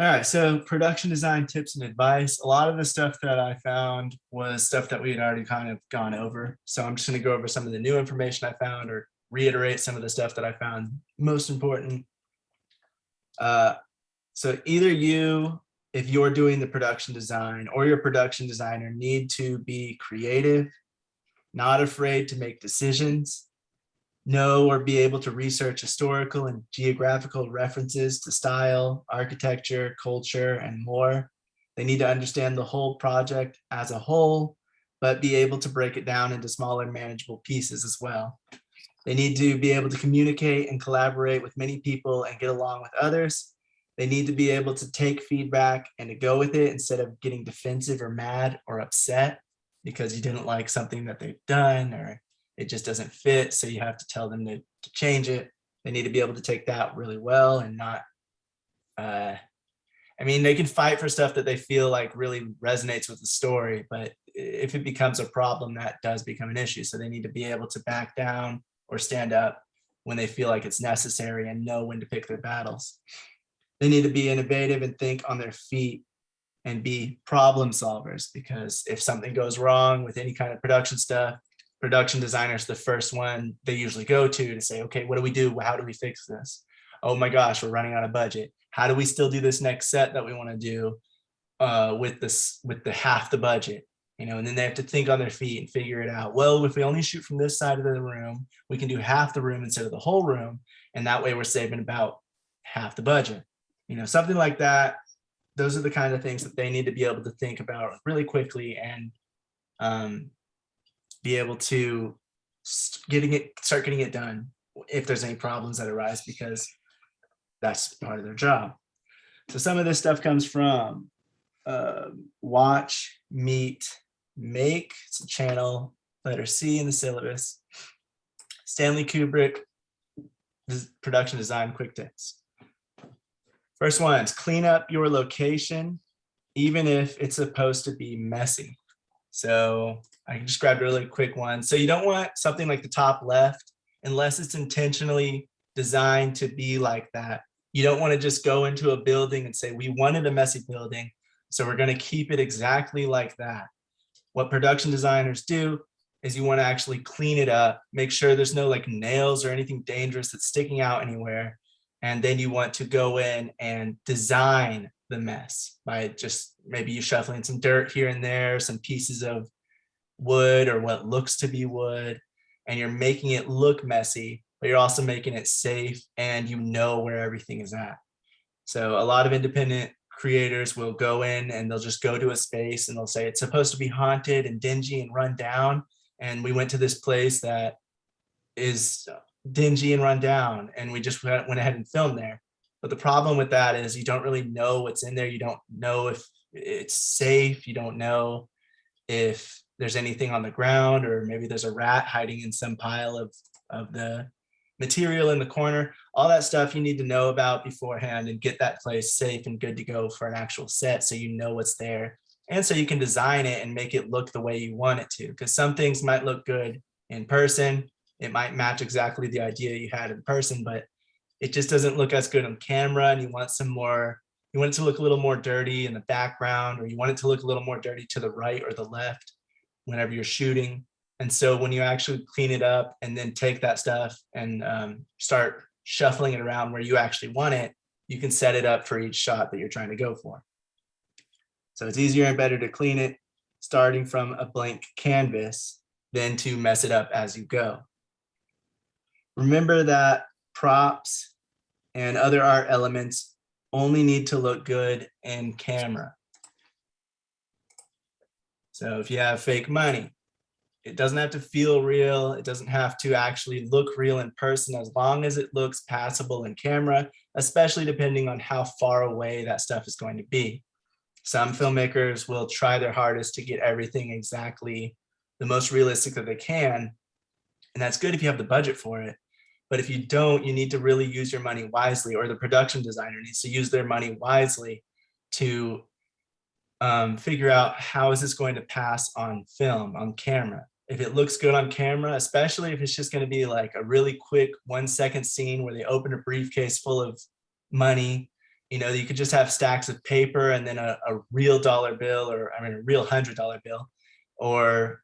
All right, so production design tips and advice. A lot of the stuff that I found was stuff that we had already kind of gone over. So I'm just going to go over some of the new information I found or reiterate some of the stuff that I found most important. Uh, so either you, if you're doing the production design or your production designer, need to be creative, not afraid to make decisions, know or be able to research historical and geographical references to style, architecture, culture, and more. They need to understand the whole project as a whole, but be able to break it down into smaller manageable pieces as well. They need to be able to communicate and collaborate with many people and get along with others. They need to be able to take feedback and to go with it instead of getting defensive or mad or upset because you didn't like something that they've done or it just doesn't fit. So you have to tell them to change it. They need to be able to take that really well and not, I mean, they can fight for stuff that they feel like really resonates with the story, but if it becomes a problem, that does become an issue. So they need to be able to back down or stand up when they feel like it's necessary and know when to pick their battles. They need to be innovative and think on their feet and be problem solvers, because if something goes wrong with any kind of production stuff, production designers the first one they usually go to say, okay, what do we do? How do we fix this? Oh my gosh, we're running out of budget. How do we still do this next set that we want to do with the half the budget? You know, and then they have to think on their feet and figure it out. Well, if we only shoot from this side of the room, we can do half the room instead of the whole room. And that way we're saving about half the budget. You know, something like that. Those are the kind of things that they need to be able to think about really quickly and be able to start getting it done if there's any problems that arise, because that's part of their job. So some of this stuff comes from Watch, Meet, Make. It's a channel, letter C in the syllabus. Stanley Kubrick, production design quick tips. First one is clean up your location, even if it's supposed to be messy. So I just grabbed a really quick one. So you don't want something like the top left unless it's intentionally designed to be like that. You don't want to just go into a building and say, we wanted a messy building, so we're going to keep it exactly like that. What production designers do is you want to actually clean it up, make sure there's no like nails or anything dangerous that's sticking out anywhere. And then you want to go in and design the mess by just maybe you shuffling some dirt here and there, some pieces of wood or what looks to be wood, and you're making it look messy, but you're also making it safe and you know where everything is at. So a lot of independent creators will go in and they'll just go to a space and they'll say it's supposed to be haunted and dingy and run down. And we went to this place that is dingy and run down and we just went ahead and filmed there. But the problem with that is you don't really know what's in there. You don't know if it's safe. You don't know if there's anything on the ground, or maybe there's a rat hiding in some pile of the material in the corner. All that stuff you need to know about beforehand and get that place safe and good to go for an actual set, so you know what's there. And so you can design it and make it look the way you want it to, because some things might look good in person. It might match exactly the idea you had in person, but it just doesn't look as good on camera. And you want it to look a little more dirty in the background, or you want it to look a little more dirty to the right or the left whenever you're shooting. And so when you actually clean it up and then take that stuff and start shuffling it around where you actually want it, you can set it up for each shot that you're trying to go for. So it's easier and better to clean it starting from a blank canvas than to mess it up as you go. Remember that props and other art elements only need to look good in camera. So if you have fake money, it doesn't have to feel real. It doesn't have to actually look real in person, as long as it looks passable in camera, especially depending on how far away that stuff is going to be. Some filmmakers will try their hardest to get everything exactly the most realistic that they can. And that's good if you have the budget for it. But if you don't, you need to really use your money wisely, or the production designer needs to use their money wisely to figure out how is this going to pass on film, on camera. If it looks good on camera, especially if it's just going to be like a really quick 1-second scene where they open a briefcase full of money You could just have stacks of paper and then a real dollar bill, or I mean, a real $100 bill, or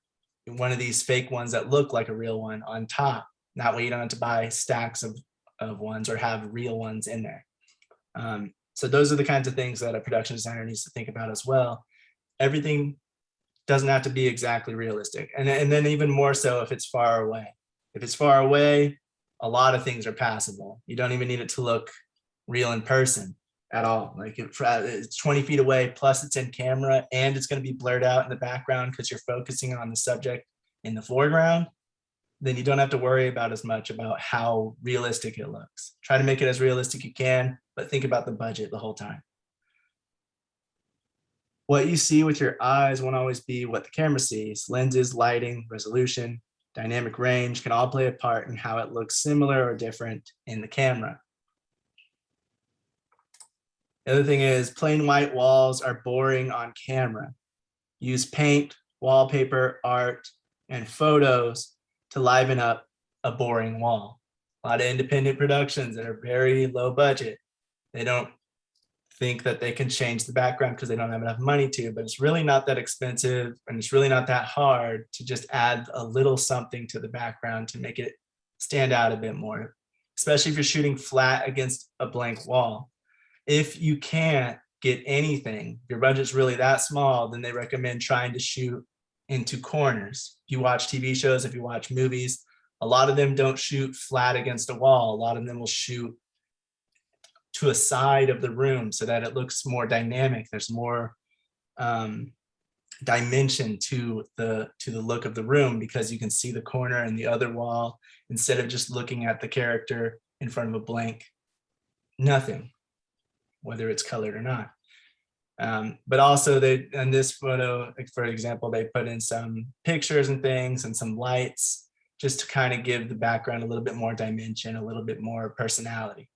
one of these fake ones that look like a real one on top. That way you don't have to buy stacks of ones or have real ones in there. So those are the kinds of things that a production designer needs to think about as well. Everything doesn't have to be exactly realistic. And then even more so if it's far away. If it's far away, a lot of things are passable. You don't even need it to look real in person at all. Like it's 20 feet away, plus it's in camera, and it's going to be blurred out in the background because you're focusing on the subject in the foreground. Then you don't have to worry about as much about how realistic it looks. Try to make it as realistic you can, but think about the budget the whole time. What you see with your eyes won't always be what the camera sees. Lenses, lighting, resolution, dynamic range can all play a part in how it looks similar or different in the camera. The other thing is plain white walls are boring on camera. Use paint, wallpaper, art, and photos to liven up a boring wall. A lot of independent productions that are very low budget, they don't think that they can change the background because they don't have enough money to, but it's really not that expensive, and it's really not that hard to just add a little something to the background to make it stand out a bit more, especially if you're shooting flat against a blank wall. If you can't get anything, your budget's really that small, then they recommend trying to shoot into corners. If you watch TV shows, if you watch movies, a lot of them don't shoot flat against a wall. A lot of them will shoot to a side of the room so that it looks more dynamic. There's more dimension to the look of the room because you can see the corner and the other wall instead of just looking at the character in front of a blank nothing, whether it's colored or not. But also they, in this photo, for example, they put in some pictures and things and some lights just to kind of give the background a little bit more dimension, a little bit more personality.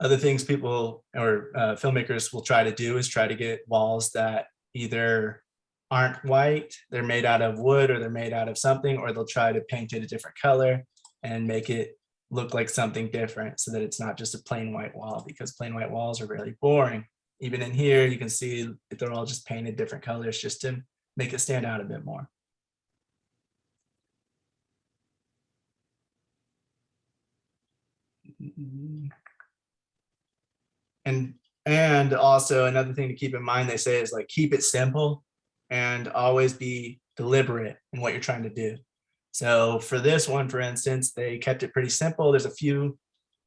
Other things people or filmmakers will try to do is try to get walls that either aren't white, they're made out of wood, or they're made out of something, or they'll try to paint it a different color and make it look like something different so that it's not just a plain white wall, because plain white walls are really boring. Even in here, you can see they're all just painted different colors just to make it stand out a bit more. And also another thing to keep in mind, they say, is like keep it simple and always be deliberate in what you're trying to do. So for this one, for instance, they kept it pretty simple. There's a few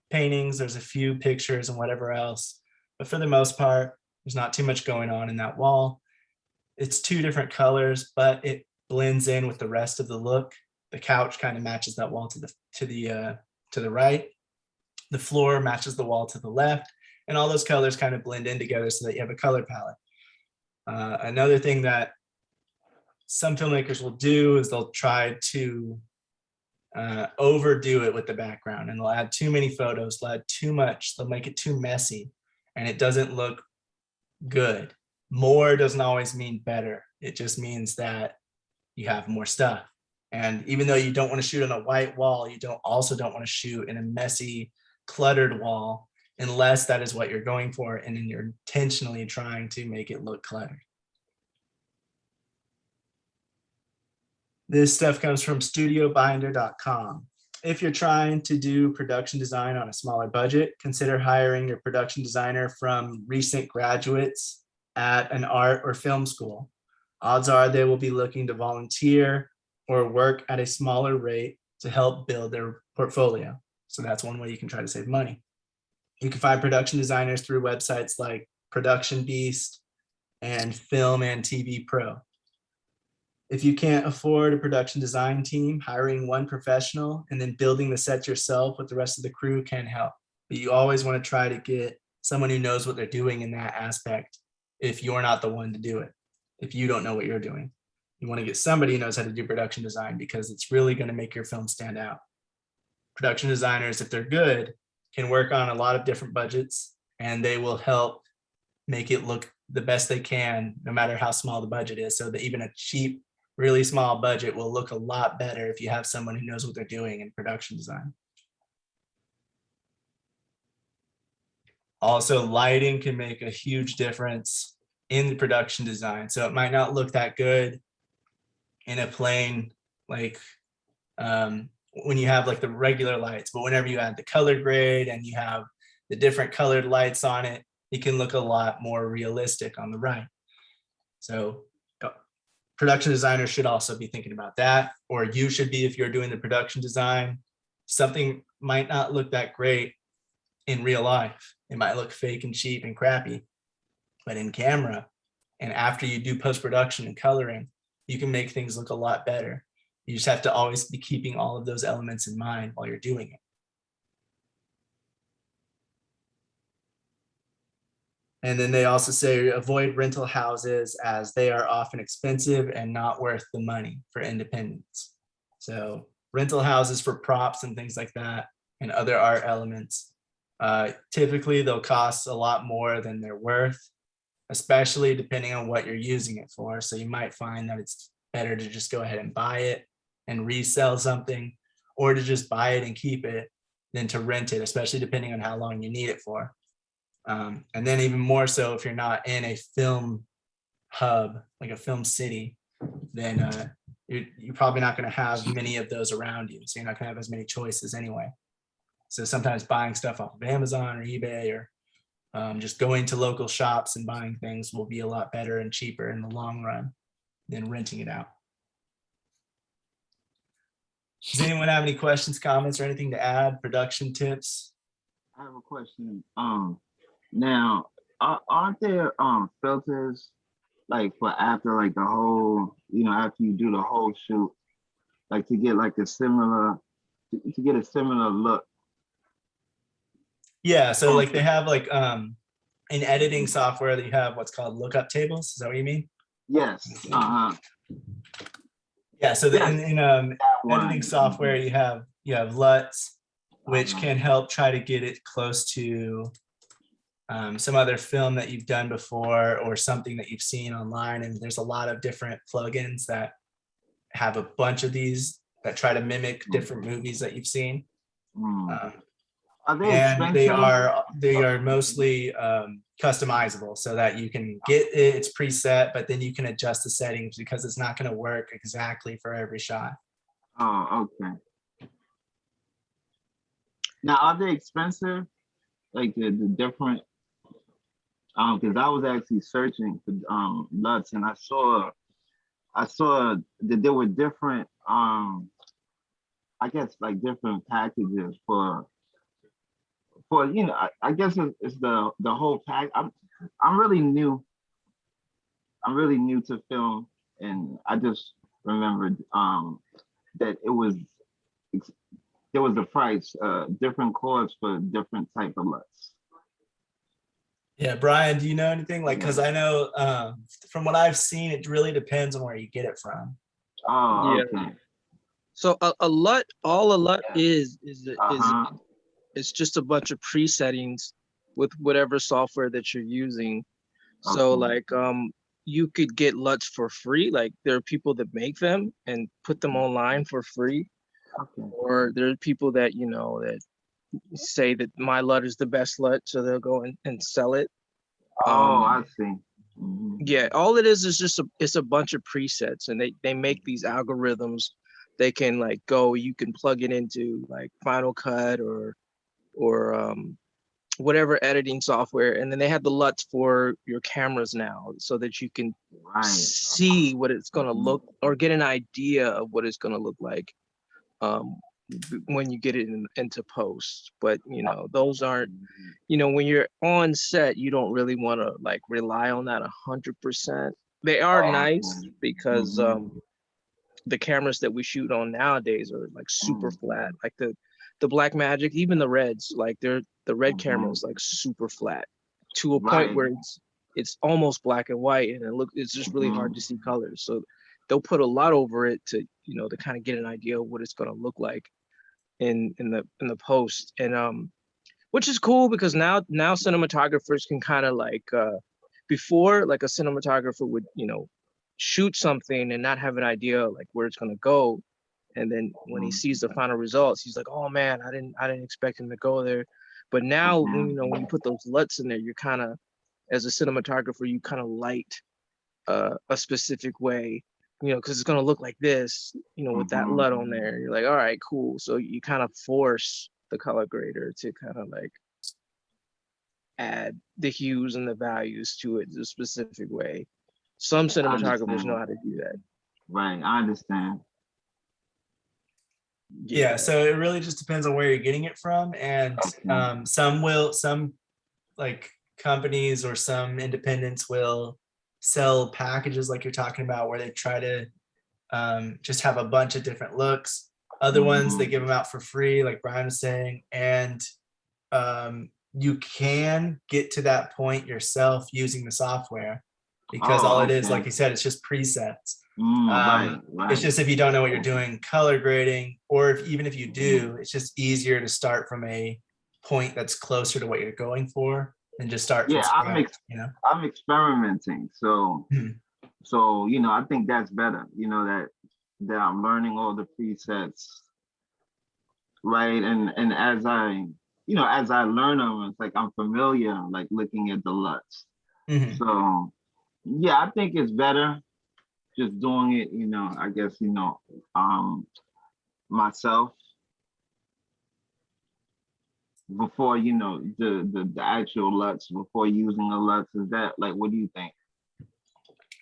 paintings, there's a few pictures and whatever else, but for the most part, there's not too much going on in that wall. It's two different colors, but it blends in with the rest of the look. The couch kind of matches that wall to the right. The floor matches the wall to the left, and all those colors kind of blend in together so that you have a color palette. Another thing that some filmmakers will do is they'll try to overdo it with the background, and they'll add too many photos, they'll add too much, they'll make it too messy, and it doesn't look good. More doesn't always mean better. It just means that you have more stuff. And even though you don't want to shoot on a white wall, you also don't want to shoot in a messy, cluttered wall, unless that is what you're going for and then you're intentionally trying to make it look cluttered. This stuff comes from studiobinder.com. If you're trying to do production design on a smaller budget, consider hiring your production designer from recent graduates at an art or film school. Odds are they will be looking to volunteer or work at a smaller rate to help build their portfolio. So that's one way you can try to save money. You can find production designers through websites like Production Beast and Film and TV Pro. If you can't afford a production design team, hiring one professional and then building the set yourself with the rest of the crew can help. But you always want to try to get someone who knows what they're doing in that aspect if you're not the one to do it, if you don't know what you're doing. You want to get somebody who knows how to do production design because it's really going to make your film stand out. Production designers, if they're good, can work on a lot of different budgets, and they will help make it look the best they can, no matter how small the budget is, so that even a cheap, really small budget will look a lot better if you have someone who knows what they're doing in production design. Also, lighting can make a huge difference in the production design. So it might not look that good in a plane, like when you have like the regular lights, but whenever you add the color grade and you have the different colored lights on it, it can look a lot more realistic on the right. So production designers should also be thinking about that, or you should be if you're doing the production design. Something might not look that great in real life. It might look fake and cheap and crappy, but in camera and after you do post-production and coloring, you can make things look a lot better. You just have to always be keeping all of those elements in mind while you're doing it. And then they also say avoid rental houses as they are often expensive and not worth the money for independents. So rental houses for props and things like that and other art elements, typically they'll cost a lot more than they're worth, especially depending on what you're using it for. So you might find that it's better to just go ahead and buy it and resell something, or to just buy it and keep it than to rent it, especially depending on how long you need it for. And then even more so if you're not in a film hub, like a film city, then you're probably not going to have many of those around you. So you're not going to have as many choices anyway. So sometimes buying stuff off of Amazon or eBay, or just going to local shops and buying things will be a lot better and cheaper in the long run than renting it out. Does anyone have any questions, comments, or anything to add? Production tips? I have a question. Now, aren't there filters like for after like the whole, after you do the whole shoot, like to get like a similar, to get a similar look? Yeah, so like they have like in editing software that you have what's called lookup tables. Is that what you mean? Yes. Yeah, so in editing software you have LUTs, which can help try to get it close to some other film that you've done before or something that you've seen online. And there's a lot of different plugins that have a bunch of these that try to mimic different movies that you've seen. Are they and expensive? they are mostly customizable, so that you can get it's preset, but then you can adjust the settings because it's not going to work exactly for every shot. Oh, okay. Now, are they expensive? Like the different, because I was actually searching for LUTs, and I saw that there were different, I guess like different packages for I guess it's the whole pack. I'm really new. I'm really new to film, and I just remembered that there was a price, different cords for different type of LUTs. Yeah, Brian, do you know anything? Like, because I know from what I've seen, it really depends on where you get it from. Oh, yeah. Okay. So a LUT, all a LUT is it's just a bunch of presettings with whatever software that you're using. So like you could get LUTs for free. Like there are people that make them and put them online for free. Or there are people that that say that my LUT is the best LUT, so they'll go and sell it. I see. Yeah, all it is just it's a bunch of presets, and they make these algorithms. They can like you can plug it into like Final Cut or whatever editing software, and then they have the LUTs for your cameras now, so that you can see what it's going to look, or get an idea of what it's going to look like when you get it into post. But those aren't, when you're on set, you don't really want to like rely on that 100%. They are nice because the cameras that we shoot on nowadays are like super flat, like the Blackmagic, even the Reds, like the Red camera is like super flat to a point where it's almost black and white, and it's just really hard to see colors. So they'll put a lot over it to to kind of get an idea of what it's going to look like in the post. And which is cool, because now cinematographers can kind of like before, like a cinematographer would shoot something and not have an idea like where it's going to go, and then when he sees the final results, he's like, oh man, I didn't expect him to go there. But now, Mhm. when you put those LUTs in there, you're kind of, as a cinematographer, you kind of light a specific way, because it's gonna look like this, with that Mhm. LUT on there. You're like, all right, cool. So you kind of force the color grader to kind of like add the hues and the values to it a specific way. Some I cinematographers know understand. how to do that. Right. I understand. Yeah, Yeah. so it really just depends on where you're getting it from. And Okay. some like companies or some independents will sell packages like you're talking about, where they try to just have a bunch of different looks. Other ones, they Mhm. give them out for free, like Brian was saying. And you can get to that point yourself using the software, because all Oh, it is, like okay. you said, it's just presets. Right. It's Right. just, if you don't know what you're doing color grading, or even if you Mhm. do, it's just easier to start from a point that's closer to what you're going for than just start from Yeah, scratch. I'm experimenting. So Mhm. I think that's better. That I'm learning all the presets, right? And as I learn them, it's like I'm familiar, like looking at the LUTs. Mhm. So yeah, I think it's better just doing it, I guess, myself before, the actual LUTs, before using the LUTs. Is that like, what do you think?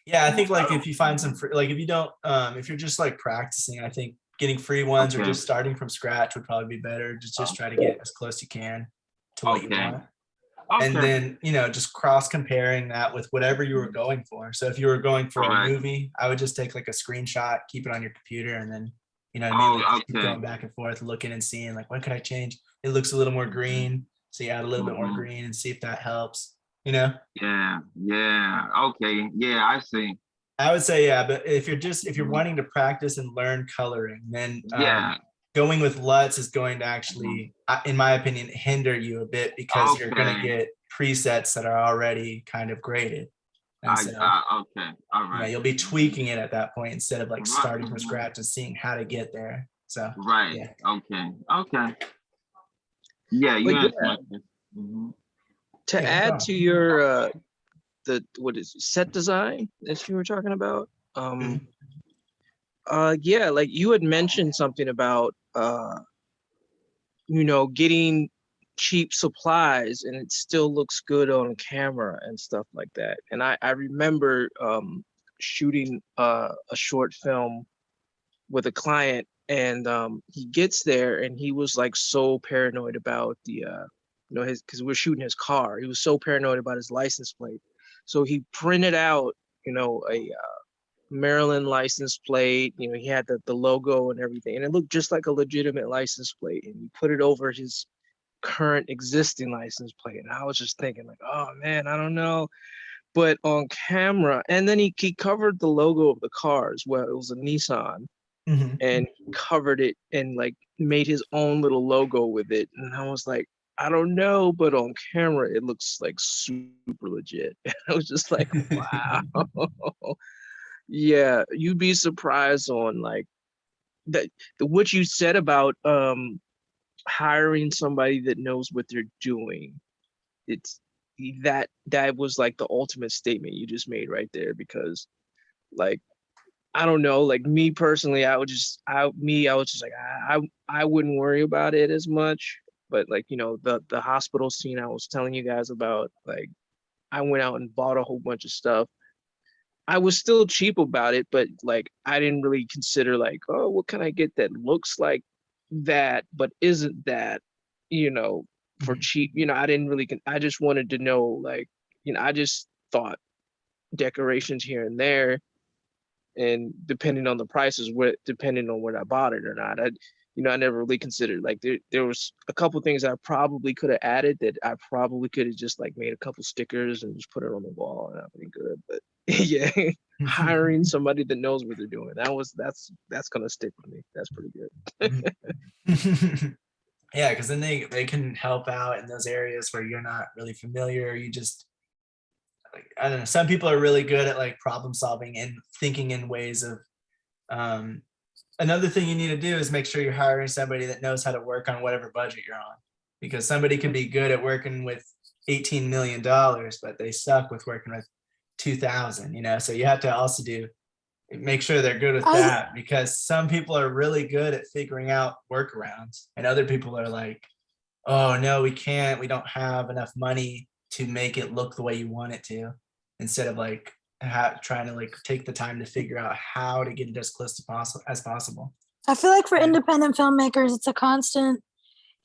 Yeah, I think like if you find some free, like if you don't, if you're just like practicing, I think getting free ones or Okay. just starting from scratch would probably be better. Just try to get as close you can to what you Okay. want. And Okay. then, just cross comparing that with whatever you were going for. So if you were going for All a right. movie, I would just take like a screenshot, keep it on your computer, and then, you know what I mean? Like Oh, just keep okay. going back and forth, looking and seeing like, what could I change? It looks a little more green. So you add a little bit more Mhm. green and see if that helps. Yeah. Yeah. Okay. Yeah, I see. I would say, yeah, but if you're Mhm. wanting to practice and learn coloring, then Yeah. going with LUTs is going to Mhm. actually, in my opinion, hinder you a bit, because you're going to Okay. get presets that are already kind of graded. And so, Okay. All right. you'll be tweaking it at that point instead of like Right. starting from scratch and seeing how to get there. So, Right. yeah. Okay. Okay. Yeah, you But answered yeah, my question. Mhm. to Yeah, no add problem. to your the what is it, set design that you were talking about, Mhm. yeah, like you had mentioned something about getting cheap supplies and it still looks good on camera and stuff like that. And I remember shooting a short film with a client, and he gets there and he was like so paranoid about the his, because we're shooting his car. He was so paranoid about his license plate, so he printed out a Maryland license plate. He had the logo and everything, and it looked just like a legitimate license plate, and he put it over his current existing license plate. And I was just thinking like, oh man, I don't know. But on camera, and then he covered the logo of the car as well. It was a Nissan, Mhm. and he covered it and like made his own little logo with it. And I was like, I don't know, but on camera it looks like super legit. I was just like, wow. Yeah, you'd be surprised on like that what you said about hiring somebody that knows what they're doing. It's that was like the ultimate statement you just made right there, because like I don't know, like me personally, I was just like I wouldn't worry about it as much. But like, the hospital scene I was telling you guys about, like I went out and bought a whole bunch of stuff. I was still cheap about it, but like I didn't really consider like, oh, what can I get that looks like that but isn't that, you know, for Mhm. cheap. I didn't really I just wanted to know, like, I just thought decorations here and there, and depending on the prices, depending on where I bought it or not. I never really considered, like, there was a couple things I probably could have added that I probably could have just like made a couple stickers and just put it on the wall and I'd be good. But yeah, hiring somebody that knows what they're doing, that's gonna stick with me. That's pretty good. Yeah, because then they can help out in those areas where you're not really familiar. You just, like, I don't know. Some people are really good at like problem solving and thinking in ways of. Another thing you need to do is make sure you're hiring somebody that knows how to work on whatever budget you're on, because somebody could be good at working with $18 million, but they suck with working with 2,000, so you have to also make sure they're good with that, because some people are really good at figuring out workarounds and other people are like, oh no, we don't have enough money to make it look the way you want it to, instead of like trying to like take the time to figure out how to get it as close to as possible. I feel like for independent filmmakers, it's a constant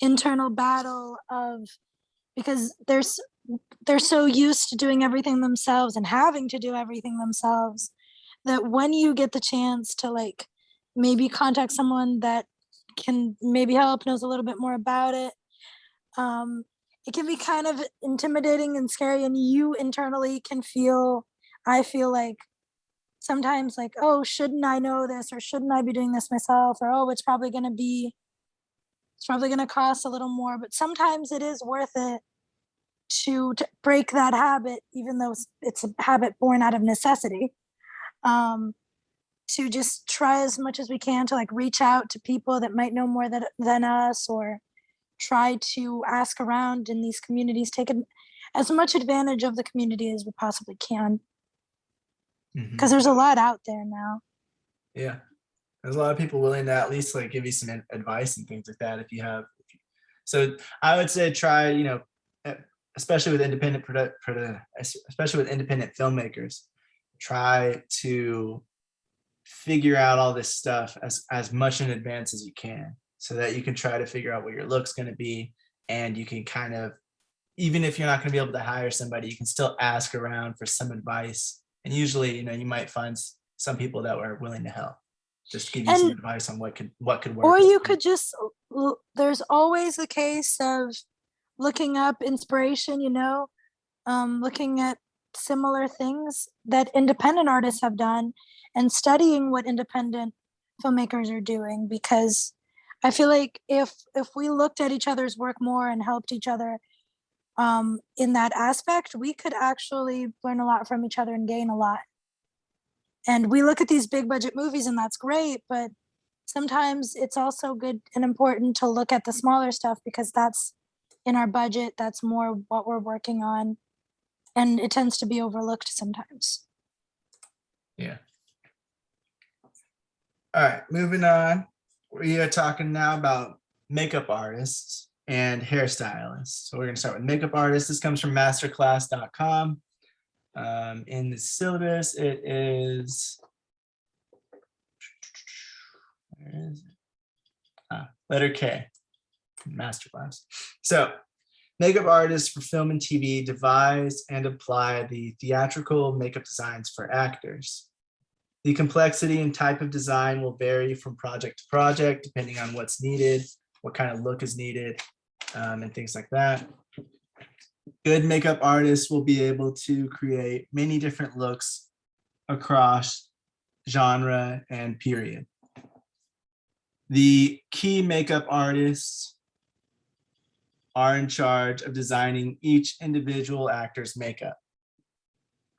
internal battle because they're so used to doing everything themselves and having to do everything themselves, that when you get the chance to like maybe contact someone that can maybe help, knows a little bit more about it, it can be kind of intimidating and scary, and you internally I feel like sometimes like, oh, shouldn't I know this, or shouldn't I be doing this myself, or oh, it's probably going to cost a little more. But sometimes it is worth it to break that habit, even though it's a habit born out of necessity, to just try as much as we can to like reach out to people that might know more than us, or try to ask around in these communities, take as much advantage of the community as we possibly can, because there's a lot out there now. Yeah, there's a lot of people willing to at least like give you some advice and things like that so I would say try, especially with independent especially with independent filmmakers, try to figure out all this stuff as much in advance as you can, so that you can try to figure out what your look's going to be, and you can kind of, even if you're not going to be able to hire somebody, you can still ask around for some advice, and usually you might find some people that are willing to help, just give you some advice on what could work. Or you could just, there's always the case of looking up inspiration, looking at similar things that independent artists have done and studying what independent filmmakers are doing, because I feel like if we looked at each other's work more and helped each other in that aspect, we could actually learn a lot from each other and gain a lot. And we look at these big budget movies and that's great, but sometimes it's also good and important to look at the smaller stuff, because that's in our budget, that's more what we're working on, and it tends to be overlooked sometimes. Yeah. All right, moving on. We are talking now about makeup artists and hairstylists. So we're going to start with makeup artists. This comes from masterclass.com. In the syllabus, it is, where is it? Letter K, masterclass. So makeup artists for film and TV devise and apply the theatrical makeup designs for actors. The complexity and type of design will vary from project to project, depending on what's needed, what kind of look is needed, and things like that. Good makeup artists will be able to create many different looks across genre and period. The key makeup artists are in charge of designing each individual actor's makeup.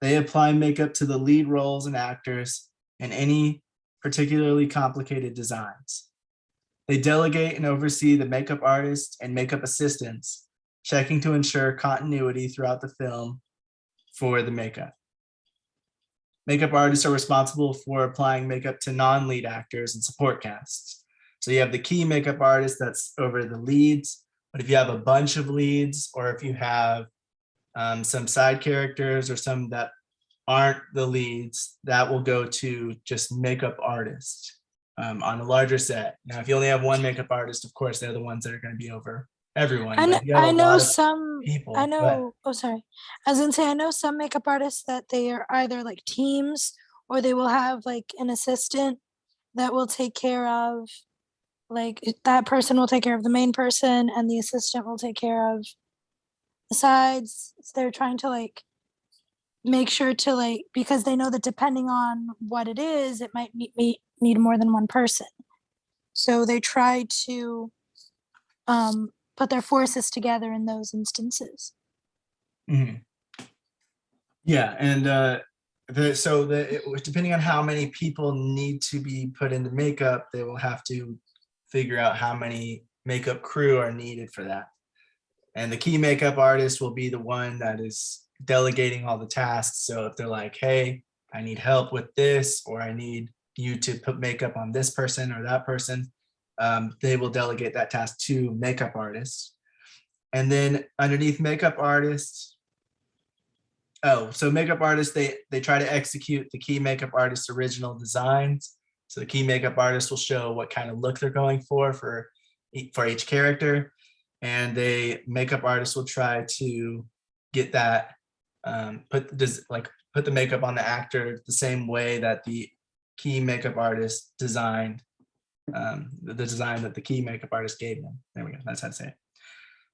They apply makeup to the lead roles and actors in any particularly complicated designs. They delegate and oversee the makeup artists and makeup assistants, checking to ensure continuity throughout the film for the makeup. Makeup artists are responsible for applying makeup to non-lead actors and support casts. So you have the key makeup artist that's over the leads, but if you have a bunch of leads, or if you have some side characters or some that aren't the leads, that will go to just makeup artists on a larger set. Now, if you only have one makeup artist, of course, they're the ones that are going to be over everyone. I know some people. I know, oh, sorry. I was gonna say, I know some makeup artists that they are either like teams, or they will have like an assistant that will take care of, like that person will take care of the main person and the assistant will take care of the sides. So they're trying to like make sure to like, because they know that depending on what it is, it might need more than one person. So they try to put their forces together in those instances. Mm-hmm. Yeah, and depending on how many people need to be put into makeup, they will have to figure out how many makeup crew are needed for that. And the key makeup artist will be the one that is delegating all the tasks. So if they're like, hey, I need help with this, or I need you to put makeup on this person or that person, they will delegate that task to makeup artists. And then underneath makeup artists, so makeup artists, they try to execute the key makeup artist's original designs. So the key makeup artist will show what kind of look they're going for each character. And the makeup artist will try to get that, put the makeup on the actor the same way that the key makeup artist designed, the design that the key makeup artist gave them. There we go, that's how to say it.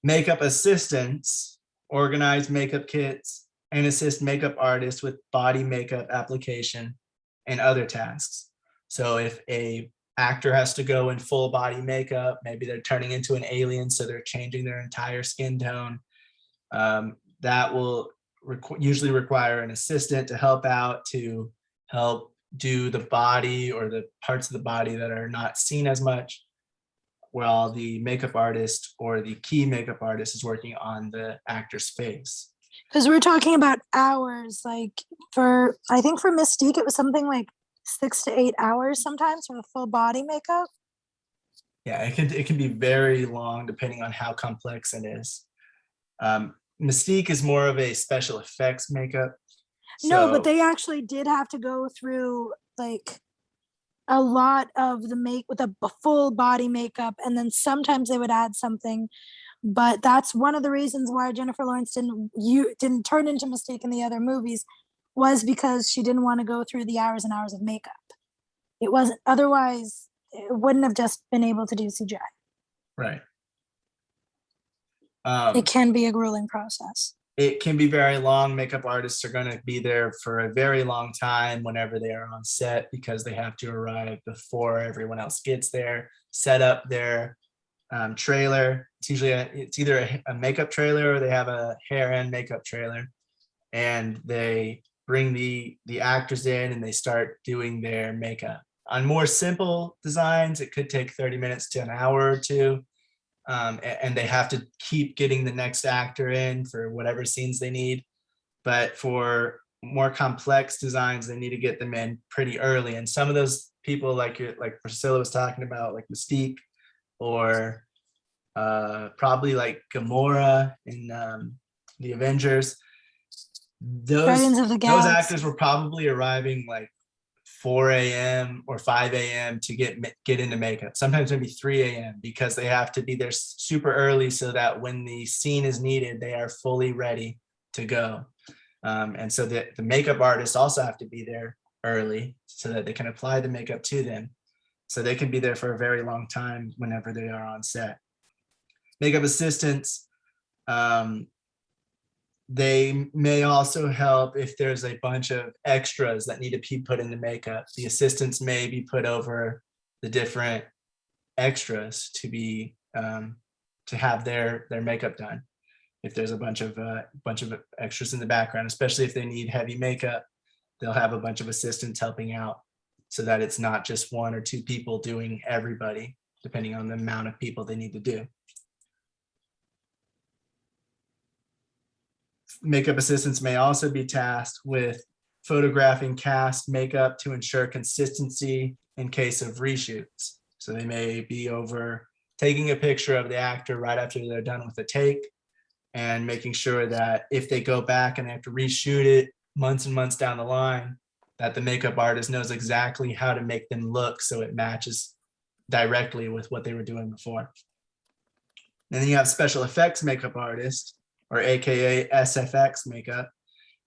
Makeup assistants organize makeup kits and assist makeup artists with body makeup application and other tasks. So if a actor has to go in full body makeup, maybe they're turning into an alien, so they're changing their entire skin tone, that will usually require an assistant to help out, to help do the body or the parts of the body that are not seen as much, while the makeup artist or the key makeup artist is working on the actor's face. Because we're talking about hours, like I think for Mystique, it was something like 6 to 8 hours sometimes for the full body makeup. Yeah, it can be very long depending on how complex it is. Mystique is more of a special effects makeup. No, but So- they actually did have to go through like a lot of the with a full body makeup, and then sometimes they would add something. But that's one of the reasons why Jennifer Lawrence didn't turn into Mystique in the other movies, was because she didn't want to go through the hours and hours of makeup. It wasn't, otherwise it wouldn't have just been able to do CGI. Right. It can be a grueling process. It can be very long. Makeup artists are going to be there for a very long time whenever they are on set, because they have to arrive before everyone else gets there, set up their trailer. It's usually it's either a makeup trailer or they have a hair and makeup trailer, and they bring the actors in and they start doing their makeup. On more simple designs, it could take 30 minutes to an hour or two. And they have to keep getting the next actor in for whatever scenes they need. But for more complex designs, they need to get them in pretty early. And some of those people, like Priscilla was talking about, like Mystique, or probably like Gamora in the Avengers, Guardians of the those Galaxy. actors were probably arriving like 4 a.m. or 5 a.m. to get into makeup, sometimes maybe 3 a.m. because they have to be there super early so that when the scene is needed, they are fully ready to go. And so the makeup artists also have to be there early so that they can apply the makeup to them. So they can be there for a very long time whenever they are on set. Makeup assistants, they may also help if there's a bunch of extras that need to be put into makeup. The assistants may be put over the different extras to be to have their makeup done. If there's a bunch of extras in the background, especially if they need heavy makeup, they'll have a bunch of assistants helping out so that it's not just 1 or 2 people doing everybody, depending on the amount of people they need to do. Makeup assistants may also be tasked with photographing cast makeup to ensure consistency in case of reshoots. So they may be over taking a picture of the actor right after they're done with the take, and making sure that if they go back and they have to reshoot it months and months down the line, that the makeup artist knows exactly how to make them look so it matches directly with what they were doing before. And then you have special effects makeup artists, or AKA SFX makeup,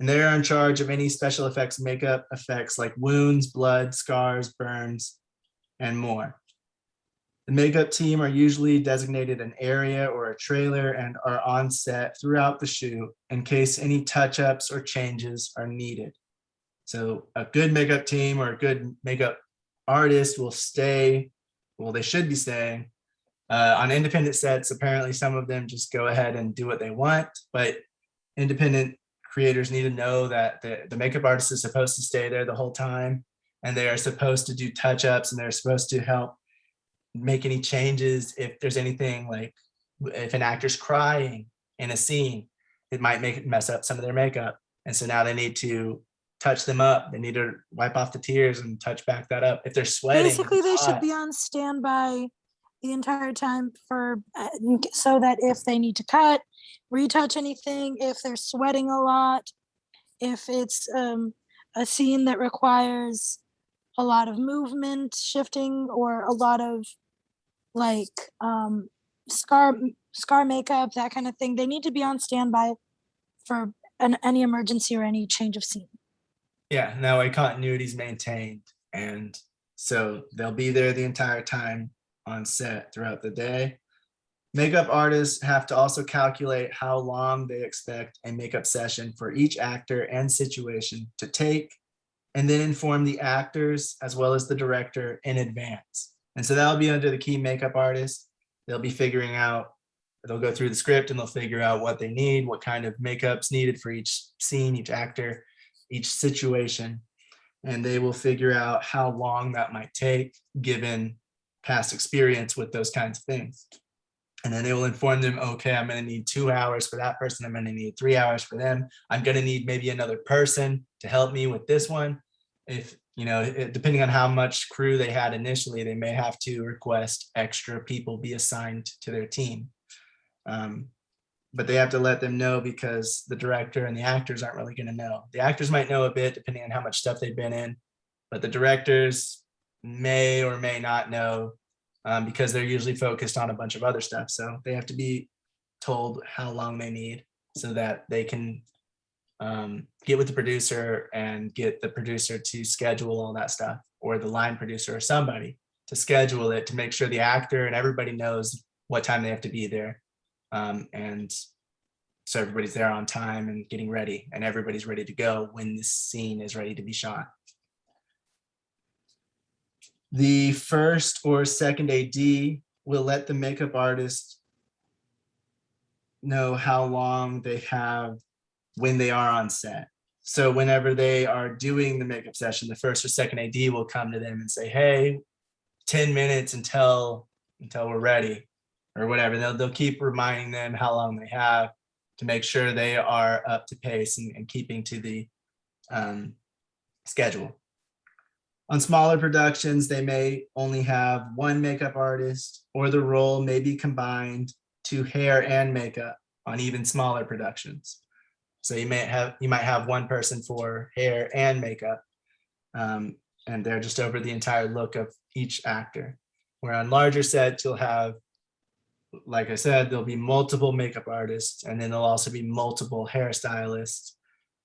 and they're in charge of any special effects makeup effects like wounds, blood, scars, burns, and more. The makeup team are usually designated an area or a trailer and are on set throughout the shoot in case any touch-ups or changes are needed. So a good makeup team or a good makeup artist will stay, well, they should be staying on independent sets. Apparently some of them just go ahead and do what they want, but independent creators need to know that the makeup artist is supposed to stay there the whole time, and they are supposed to do touch-ups, and they're supposed to help make any changes if there's anything, like if an actor's crying in a scene, it might mess up some of their makeup. And so now they need to touch them up. They need to wipe off the tears and touch back that up. If they're sweating, Basically, they should hot, be on standby the entire time for so that if they need to cut, retouch anything, if they're sweating a lot, if it's a scene that requires a lot of movement shifting or a lot of like scar makeup, that kind of thing, they need to be on standby for any emergency or any change of scene. yeah, now a continuity is maintained. And so they'll be there the entire time on set throughout the day. Makeup artists have to also calculate how long they expect a makeup session for each actor and situation to take, and then inform the actors as well as the director in advance. And so that'll be under the key makeup artist. They'll be figuring out, they'll go through the script and they'll figure out what they need, what kind of makeup's needed for each scene, each actor, each situation. And they will figure out how long that might take given past experience with those kinds of things. And then they will inform them, okay, I'm going to need 2 hours for that person. I'm going to need 3 hours for them. I'm going to need maybe another person to help me with this one. If, you know, depending on how much crew they had initially, they may have to request extra people be assigned to their team. But they have to let them know because the director and the actors aren't really going to know. The actors might know a bit depending on how much stuff they've been in, but the directors may or may not know because they're usually focused on a bunch of other stuff. So they have to be told how long they need so that they can get with the producer and get the producer to schedule all that stuff, or the line producer or somebody to schedule it to make sure the actor and everybody knows what time they have to be there. And so everybody's there on time and getting ready, and everybody's ready to go when this scene is ready to be shot. The first or second AD will let the makeup artist know how long they have when they are on set. So whenever they are doing the makeup session, the first or second AD will come to them and say, hey, 10 minutes until we're ready, or whatever. They'll keep reminding them how long they have to make sure they are up to pace and keeping to the schedule. On smaller productions, they may only have one makeup artist, or the role may be combined to hair and makeup on even smaller productions. So you might have one person for hair and makeup, and they're just over the entire look of each actor. Where on larger sets, you'll have, like I said, there'll be multiple makeup artists, and then there'll also be multiple hairstylists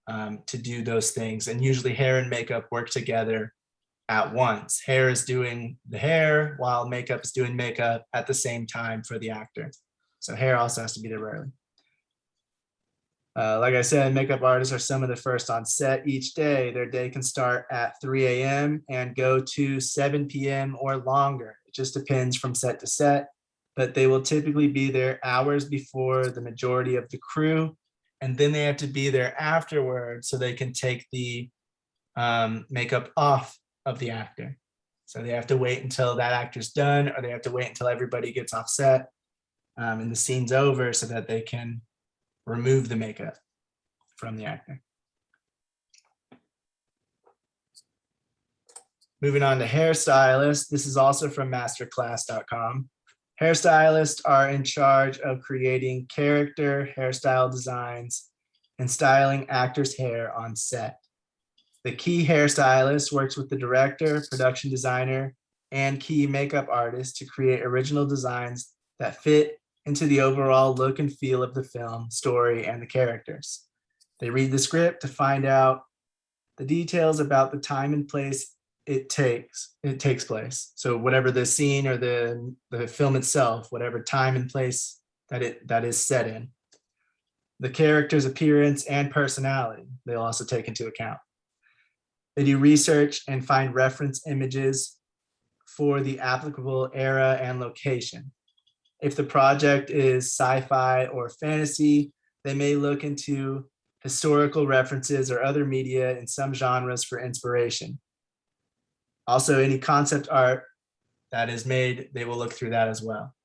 to do those things. And usually hair and makeup work together at once. Hair is doing the hair while makeup is doing makeup at the same time for the actor. So hair also has to be there early. Like I said, makeup artists are some of the first on set each day. Their day can start at 3 a.m. and go to 7 p.m. or longer. It just depends from set to set, but they will typically be there hours before the majority of the crew. And then they have to be there afterwards so they can take the makeup off of the actor. So they have to wait until that actor's done, or they have to wait until everybody gets off set and the scene's over so that they can remove the makeup from the actor. Moving on to hairstylists. This is also from masterclass.com. Hairstylists are in charge of creating character hairstyle designs and styling actors' hair on set. The key hairstylist works with the director, production designer, and key makeup artist to create original designs that fit into the overall look and feel of the film, story, and the characters. They read the script to find out the details about the time and place it takes place. So whatever the scene or the film itself, whatever time and place that is set in. The character's appearance and personality, they'll also take into account. They do research and find reference images for the applicable era and location. If the project is sci-fi or fantasy, they may look into historical references or other media in some genres for inspiration. Also, any concept art that is made, they will look through that as well.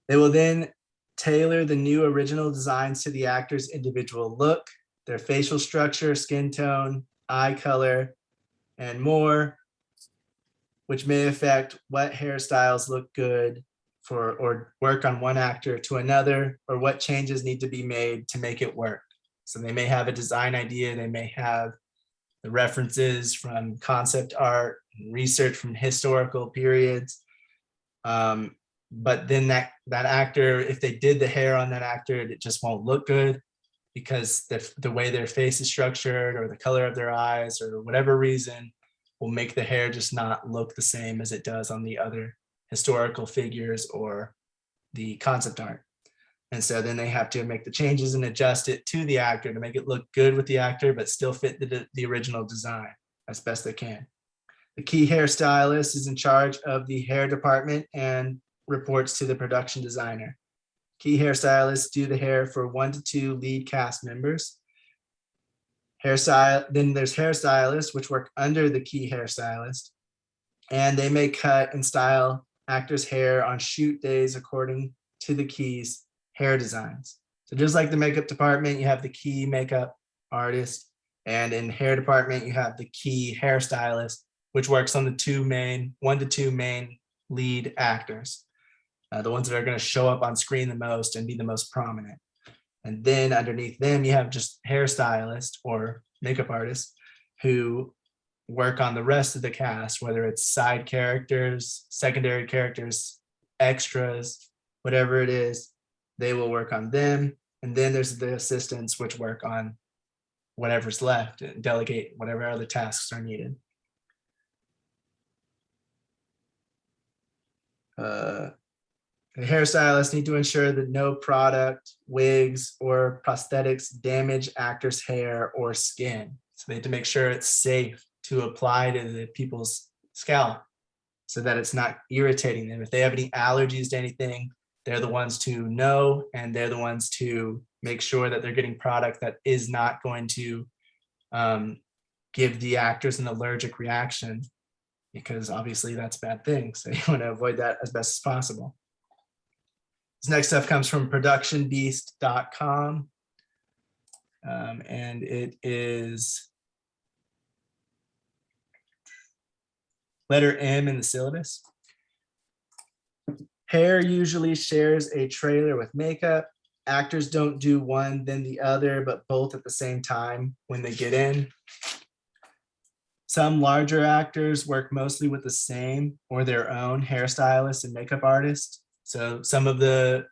They will then tailor the new original designs to the actor's individual look, their facial structure, skin tone, eye color, and more, which may affect what hairstyles look good for or work on one actor to another, or what changes need to be made to make it work. So they may have a design idea, they may have the references from concept art, research from historical periods. But then that actor, if they did the hair on that actor, it just won't look good because the way their face is structured or the color of their eyes or whatever reason will make the hair just not look the same as it does on the other historical figures or the concept art. And so then they have to make the changes and adjust it to the actor to make it look good with the actor, but still fit the original design as best they can. The key hairstylist is in charge of the hair department and reports to the production designer. Key hairstylists do the hair for 1 to 2 lead cast members. Then there's hairstylists, which work under the key hairstylist, and they may cut and style actors' hair on shoot days according to the key's hair designs. So just like the makeup department, you have the key makeup artist, and in hair department, you have the key hairstylist, which works on the 1 to 2 main lead actors, the ones that are going to show up on screen the most and be the most prominent. And then underneath them, you have just hairstylists or makeup artists who work on the rest of the cast, whether it's side characters, secondary characters, extras, whatever it is, they will work on them. And then there's the assistants, which work on whatever's left and delegate whatever other tasks are needed. The hairstylists need to ensure that no product, wigs, or prosthetics damage actors' hair or skin. So they have to make sure it's safe to apply to the people's scalp so that it's not irritating them. If they have any allergies to anything, they're the ones to know, and they're the ones to make sure that they're getting product that is not going to give the actors an allergic reaction, because obviously that's a bad thing. So you want to avoid that as best as possible. This next stuff comes from productionbeast.com. And it is letter M in the syllabus. Hair usually shares a trailer with makeup. Actors don't do one, then the other, but both at the same time when they get in. Some larger actors work mostly with the same or their own hairstylist and makeup artist. So some of the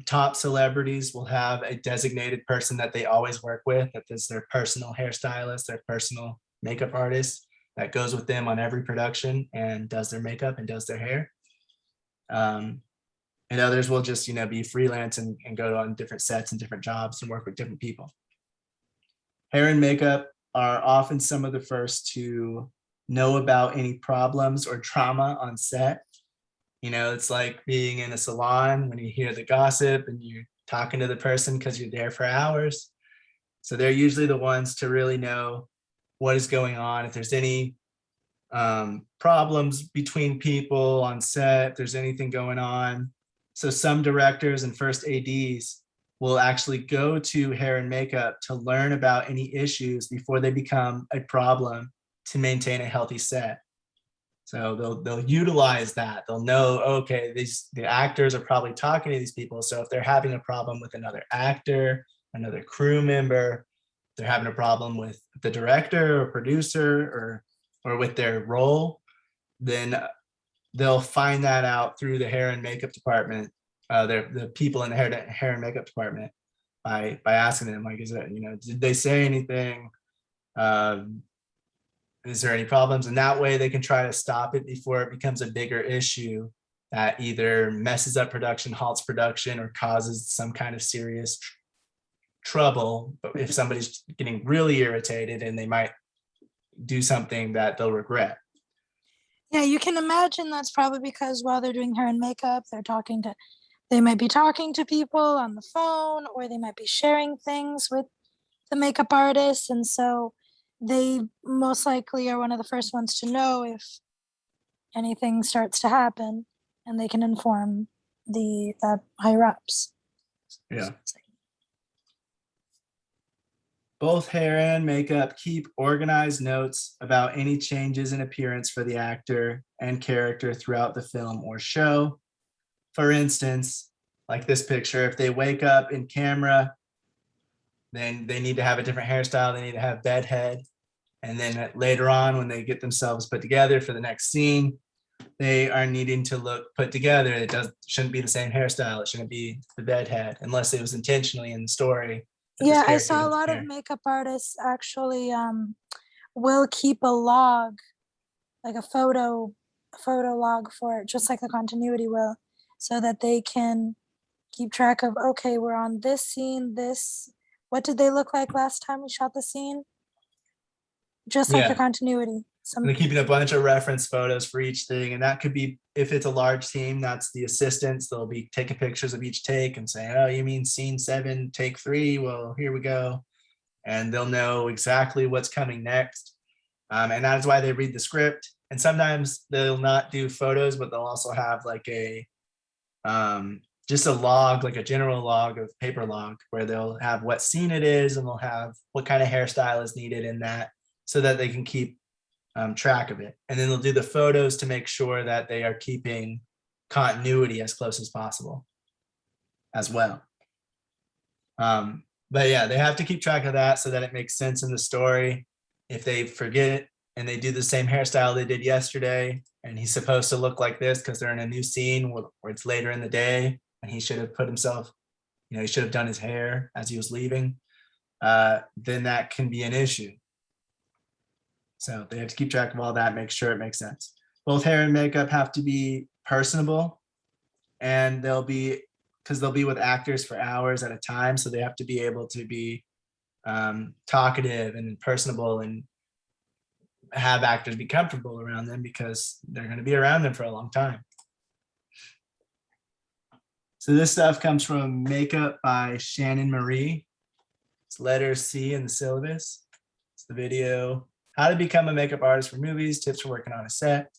top celebrities will have a designated person that they always work with, that is their personal hairstylist, their personal makeup artist that goes with them on every production and does their makeup and does their hair. And others will just, be freelance and go on different sets and different jobs and work with different people. Hair and makeup are often some of the first to know about any problems or trauma on set. It's like being in a salon when you hear the gossip and you're talking to the person because you're there for hours. So they're usually the ones to really know what is going on. If there's any problems between people on set, if there's anything going on. So some directors and first ADs will actually go to hair and makeup to learn about any issues before they become a problem to maintain a healthy set. So they'll utilize that. They'll know, okay, the actors are probably talking to these people. So if they're having a problem with another actor, another crew member, they're having a problem with the director or producer or with their role, then they'll find that out through the hair and makeup department, the people in the hair and makeup department by asking them, like, is it, did they say anything? Is there any problems? And that way they can try to stop it before it becomes a bigger issue that either messes up production, halts production, or causes some kind of serious trouble. But if somebody's getting really irritated, and they might do something that they'll regret. Yeah, you can imagine that's probably because while they're doing hair and makeup, they might be talking to people on the phone, or they might be sharing things with the makeup artist. And so they most likely are one of the first ones to know if anything starts to happen, and they can inform the higher ups. Yeah. Both hair and makeup keep organized notes about any changes in appearance for the actor and character throughout the film or show. For instance, like this picture, if they wake up in camera, then they need to have a different hairstyle, they need to have bed head. And then later on, when they get themselves put together for the next scene, they are needing to look put together. It shouldn't be the same hairstyle. It shouldn't be the bed head, unless it was intentionally in the story. Yeah, I saw a lot of makeup artists actually will keep a log, like a photo log for it, just like the continuity will, so that they can keep track of, okay, we're on this scene, what did they look like last time we shot the scene? Just like the continuity. And they're keeping a bunch of reference photos for each thing. And that could be, if it's a large team, that's the assistants. They'll be taking pictures of each take and saying, oh, you mean scene 7, take 3? Well, here we go. And they'll know exactly what's coming next. And that's why they read the script. And sometimes they'll not do photos, but they'll also have like a, just a log, like a general log of paper log, where they'll have what scene it is, and they'll have what kind of hairstyle is needed in that, so that they can keep track of it. And then they'll do the photos to make sure that they are keeping continuity as close as possible as well. But yeah, they have to keep track of that so that it makes sense in the story. If they forget and they do the same hairstyle they did yesterday, and he's supposed to look like this because they're in a new scene where it's later in the day, and he should have put himself, he should have done his hair as he was leaving, then that can be an issue. So they have to keep track of all that, make sure it makes sense. Both hair and makeup have to be personable, and they'll be with actors for hours at a time. So they have to be able to be talkative and personable and have actors be comfortable around them, because they're going to be around them for a long time. So this stuff comes from Makeup by Shannon Marie. It's letter C in the syllabus. It's the video, How to Become a Makeup Artist for Movies, Tips for Working on a Set.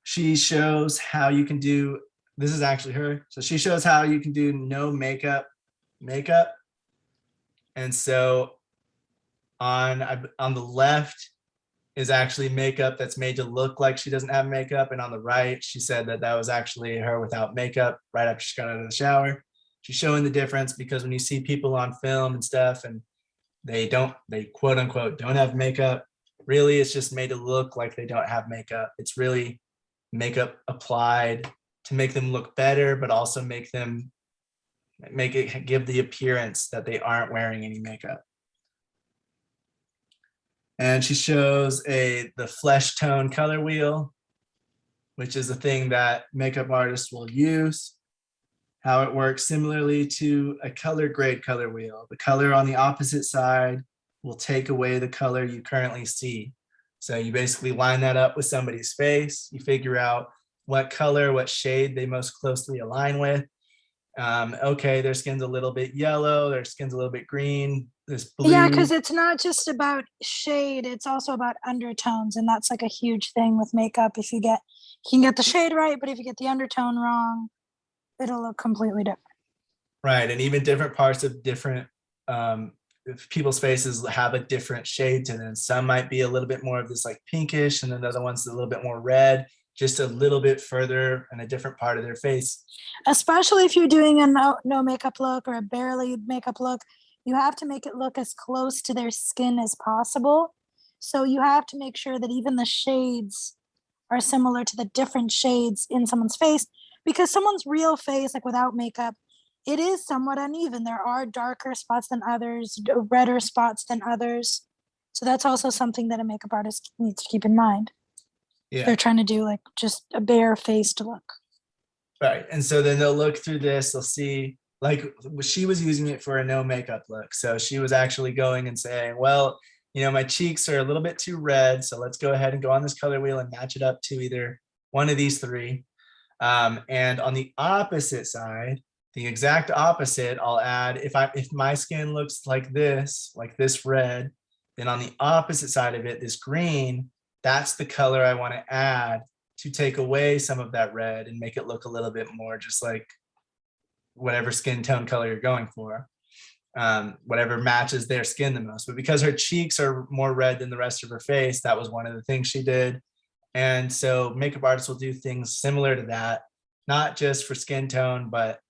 She shows how you can do, this is actually her. So she shows how you can do no makeup. And so on the left is actually makeup that's made to look like she doesn't have makeup. And on the right, she said that was actually her without makeup right after she got out of the shower. She's showing the difference, because when you see people on film and stuff and they quote unquote don't have makeup, really it's just made to look like they don't have makeup. It's really makeup applied to make them look better, but also make it give the appearance that they aren't wearing any makeup. And she shows the flesh tone color wheel, which is a thing that makeup artists will use. How it works similarly to a color grade color wheel. The color on the opposite side will take away the color you currently see. So you basically line that up with somebody's face. You figure out what color, what shade they most closely align with. Okay, their skin's a little bit yellow, their skin's a little bit green, this blue. Yeah, because it's not just about shade, it's also about undertones, and that's like a huge thing with makeup. If you can get the shade right, but if you get the undertone wrong, it'll look completely different. Right, and even different parts of different people's faces have a different shade to them. Some might be a little bit more of this like pinkish, and then the other one's a little bit more red, just a little bit further in a different part of their face. Especially if you're doing a no makeup look or a barely makeup look, you have to make it look as close to their skin as possible. So you have to make sure that even the shades are similar to the different shades in someone's face, because someone's real face, like without makeup, it is somewhat uneven. There are darker spots than others, redder spots than others. So that's also something that a makeup artist needs to keep in mind. Yeah. They're trying to do like just a bare faced look. Right. And so then they'll look through this, they'll see, like she was using it for a no makeup look. So she was actually going and saying, well, my cheeks are a little bit too red. So let's go ahead and go on this color wheel and match it up to either one of these three. And on the opposite side, the exact opposite, I'll add, if my skin looks like this red, then on the opposite side of it, this green, that's the color I want to add to take away some of that red and make it look a little bit more just like whatever skin tone color you're going for, whatever matches their skin the most. But because her cheeks are more red than the rest of her face, that was one of the things she did. And so makeup artists will do things similar to that, not just for skin tone, but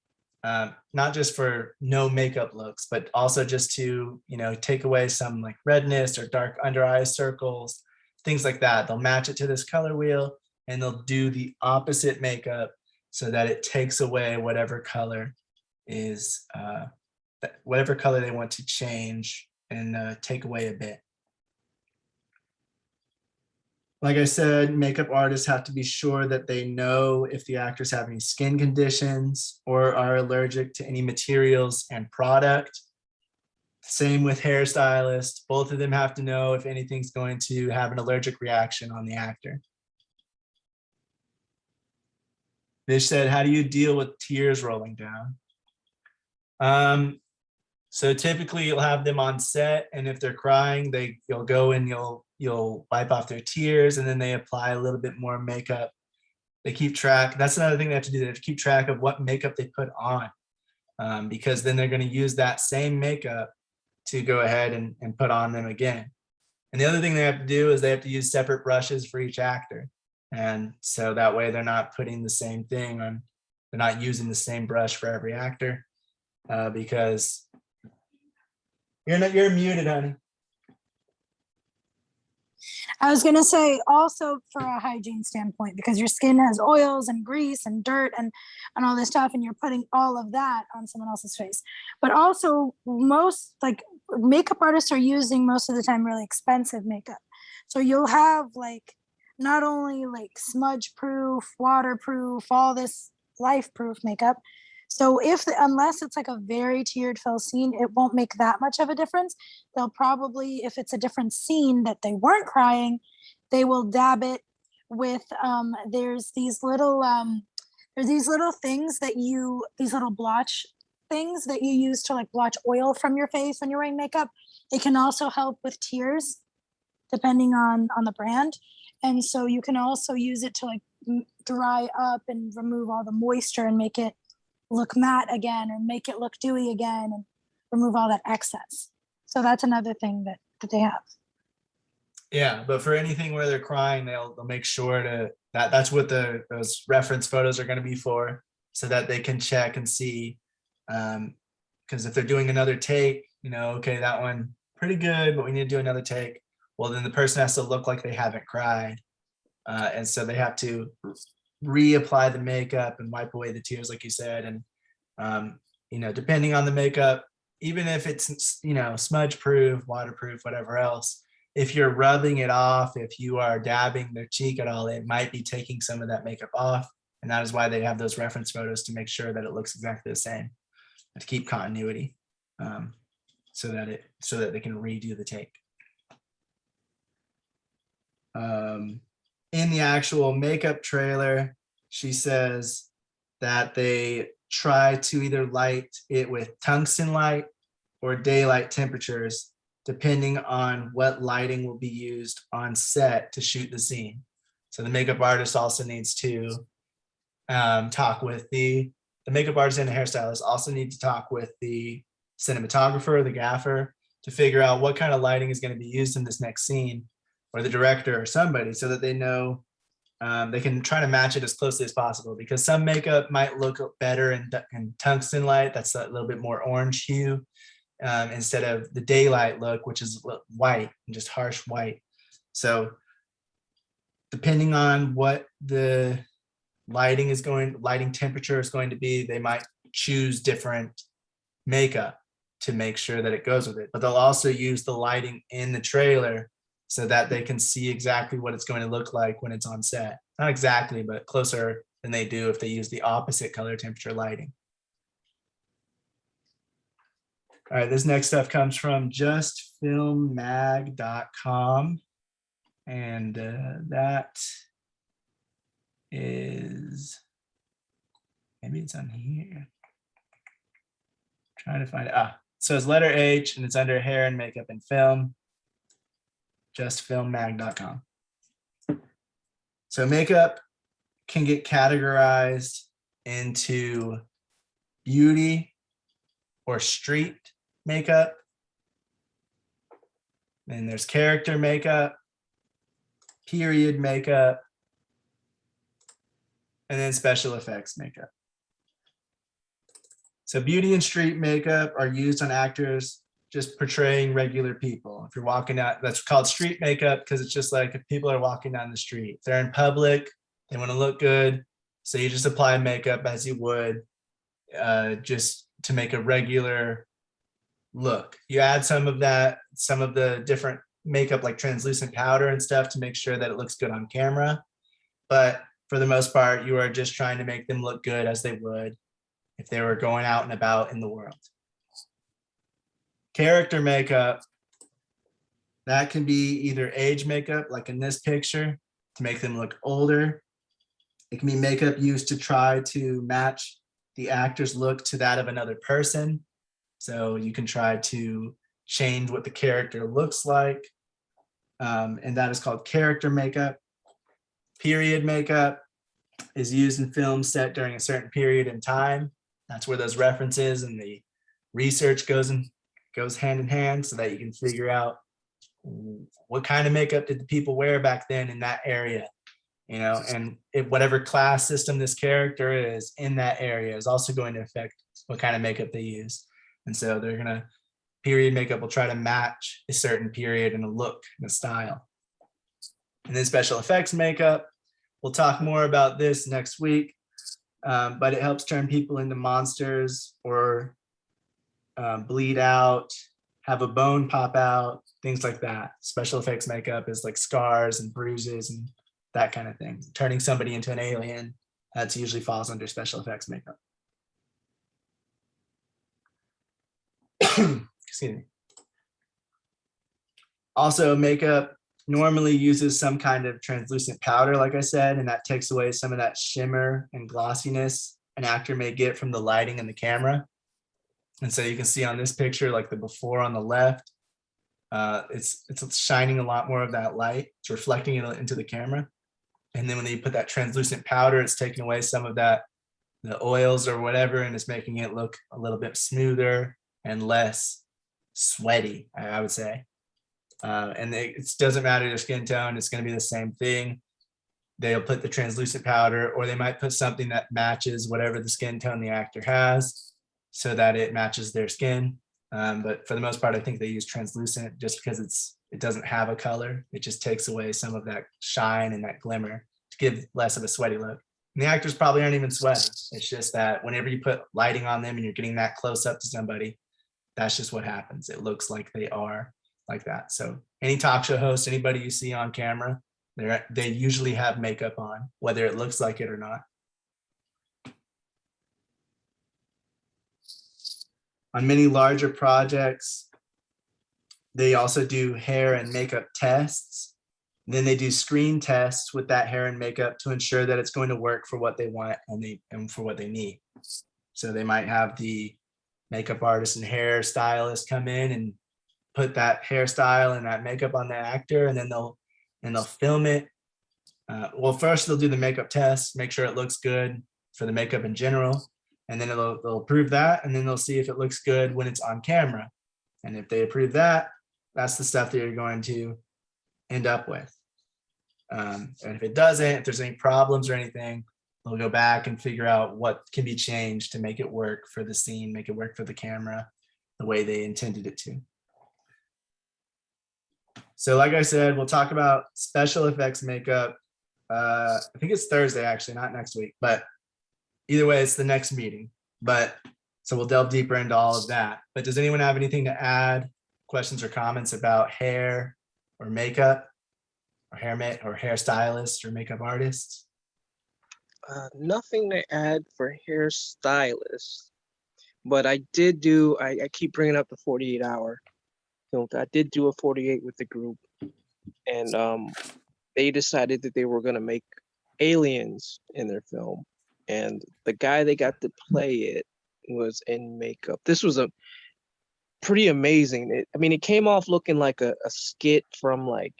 not just for no makeup looks, but also just to, take away some like redness or dark under eye circles, things like that. They'll match it to this color wheel and they'll do the opposite makeup so that it takes away whatever color is, whatever color they want to change and take away a bit. Like I said, makeup artists have to be sure that they know if the actors have any skin conditions or are allergic to any materials and product. Same with hairstylists. Both of them have to know if anything's going to have an allergic reaction on the actor. Vish said, how do you deal with tears rolling down? So typically you'll have them on set, and if they're crying, you'll go and you'll wipe off their tears, and then they apply a little bit more makeup. They keep track. That's another thing they have to do. They have to keep track of what makeup they put on, because then they're going to use that same makeup to go ahead and put on them again. And the other thing they have to do is they have to use separate brushes for each actor. And so that way they're not putting the same thing on, they're not using the same brush for every actor, because you're muted, honey. I was gonna say also for a hygiene standpoint, because your skin has oils and grease and dirt and all this stuff, and you're putting all of that on someone else's face. But also most like makeup artists are using most of the time really expensive makeup. So you'll have like not only like smudge proof, waterproof, all this life proof makeup. So unless it's like a very tiered fill scene, it won't make that much of a difference. They'll probably, if it's a different scene that they weren't crying, they will dab it with, there's these little things that these little blotch things that you use to like blotch oil from your face when you're wearing makeup. It can also help with tears, depending on the brand. And so you can also use it to like dry up and remove all the moisture and make it look matte again, or make it look dewy again, and remove all that excess. So that's another thing that they have. Yeah, but for anything where they're crying, they'll make sure that's what those reference photos are going to be for, so that they can check and see. Because if they're doing another take, okay, that one pretty good, but we need to do another take. Well, then the person has to look like they haven't cried, and so they have to reapply the makeup and wipe away the tears, like you said. And depending on the makeup, even if it's smudge proof, waterproof, whatever else, if you're rubbing it off, if you are dabbing their cheek at all, it might be taking some of that makeup off. And that is why they have those reference photos, to make sure that it looks exactly the same, and to keep continuity, so that they can redo the take. In the actual makeup trailer, she says that they try to either light it with tungsten light or daylight temperatures, depending on what lighting will be used on set to shoot the scene. So the makeup artist also needs to talk with the makeup artist, and the hairstylist also need to talk with the cinematographer, the gaffer, to figure out what kind of lighting is going to be used in this next scene, or the director or somebody, so that they know they can try to match it as closely as possible. Because some makeup might look better in tungsten light, that's a little bit more orange hue, instead of the daylight look, which is white and just harsh white. So depending on what the lighting temperature is going to be, they might choose different makeup to make sure that it goes with it. But they'll also use the lighting in the trailer so that they can see exactly what it's going to look like when it's on set. Not exactly, but closer than they do if they use the opposite color temperature lighting. All right, this next stuff comes from justfilmmag.com. And that is, maybe it's on here. Trying to find it. So it's letter H, and it's under hair and makeup and film. Justfilmmag.com. So makeup can get categorized into beauty or street makeup. And there's character makeup, period makeup, and then special effects makeup. So beauty and street makeup are used on actors just portraying regular people. If you're walking out, that's called street makeup because it's just like if people are walking down the street. If they're in public, they want to look good. So you just apply makeup as you would just to make a regular look. You add some of the different makeup like translucent powder and stuff to make sure that it looks good on camera. But for the most part, you are just trying to make them look good as they would if they were going out and about in the world. Character makeup, that can be either age makeup, like in this picture, to make them look older. It can be makeup used to try to match the actor's look to that of another person. So you can try to change what the character looks like. And that is called character makeup. Period makeup is used in films set during a certain period in time. That's where those references and the research goes hand in hand so that you can figure out what kind of makeup did the people wear back then in that area, you know, and if whatever class system this character is in that area is also going to affect what kind of makeup they use. And so period makeup will try to match a certain period and a look and a style. And then special effects makeup, we'll talk more about this next week, but it helps turn people into monsters or bleed out, have a bone pop out, things like that. Special effects makeup is like scars and bruises and that kind of thing. Turning somebody into an alien, that usually falls under special effects makeup. Excuse me. Also, makeup normally uses some kind of translucent powder, like I said, and that takes away some of that shimmer and glossiness an actor may get from the lighting and the camera. And so you can see on this picture, like the before on the left, it's shining a lot more of that light. It's reflecting it into the camera. And then when you put that translucent powder, it's taking away some of that, the oils or whatever, and it's making it look a little bit smoother and less sweaty, I would say. And it doesn't matter your skin tone, it's going to be the same thing. They'll put the translucent powder, or they might put something that matches whatever the skin tone the actor has so that it matches their skin. But for the most part, I think they use translucent just because it doesn't have a color. It just takes away some of that shine and that glimmer to give less of a sweaty look. And the actors probably aren't even sweating. It's just that whenever you put lighting on them and you're getting that close up to somebody, that's just what happens. It looks like they are like that. So any talk show host, anybody you see on camera, they usually have makeup on, whether it looks like it or not. On many larger projects, they also do hair and makeup tests. Then they do screen tests with that hair and makeup to ensure that it's going to work for what they want and for what they need. So they might have the makeup artist and hairstylist come in and put that hairstyle and that makeup on the actor, and then they'll film it. Well, first they'll do the makeup test, make sure it looks good for the makeup in general, and then they'll approve that, and then they'll see if it looks good when it's on camera. And if they approve that, that's the stuff that you're going to end up with. And if it doesn't, if there's any problems or anything, they'll go back and figure out what can be changed to make it work for the scene, make it work for the camera the way they intended it to. So like I said, we'll talk about special effects makeup. I think it's Thursday, actually, not next week, but either way, it's the next meeting. But so we'll delve deeper into all of that. But does anyone have anything to add, questions or comments about hair or makeup or hairstylists or makeup artists? Nothing to add for hairstylists, but I keep bringing up the 48-hour film. I did do a 48 with the group, and they decided that they were going to make aliens in their film, and the guy they got to play it was in makeup. This was a pretty amazing. It came off looking like a skit from, like,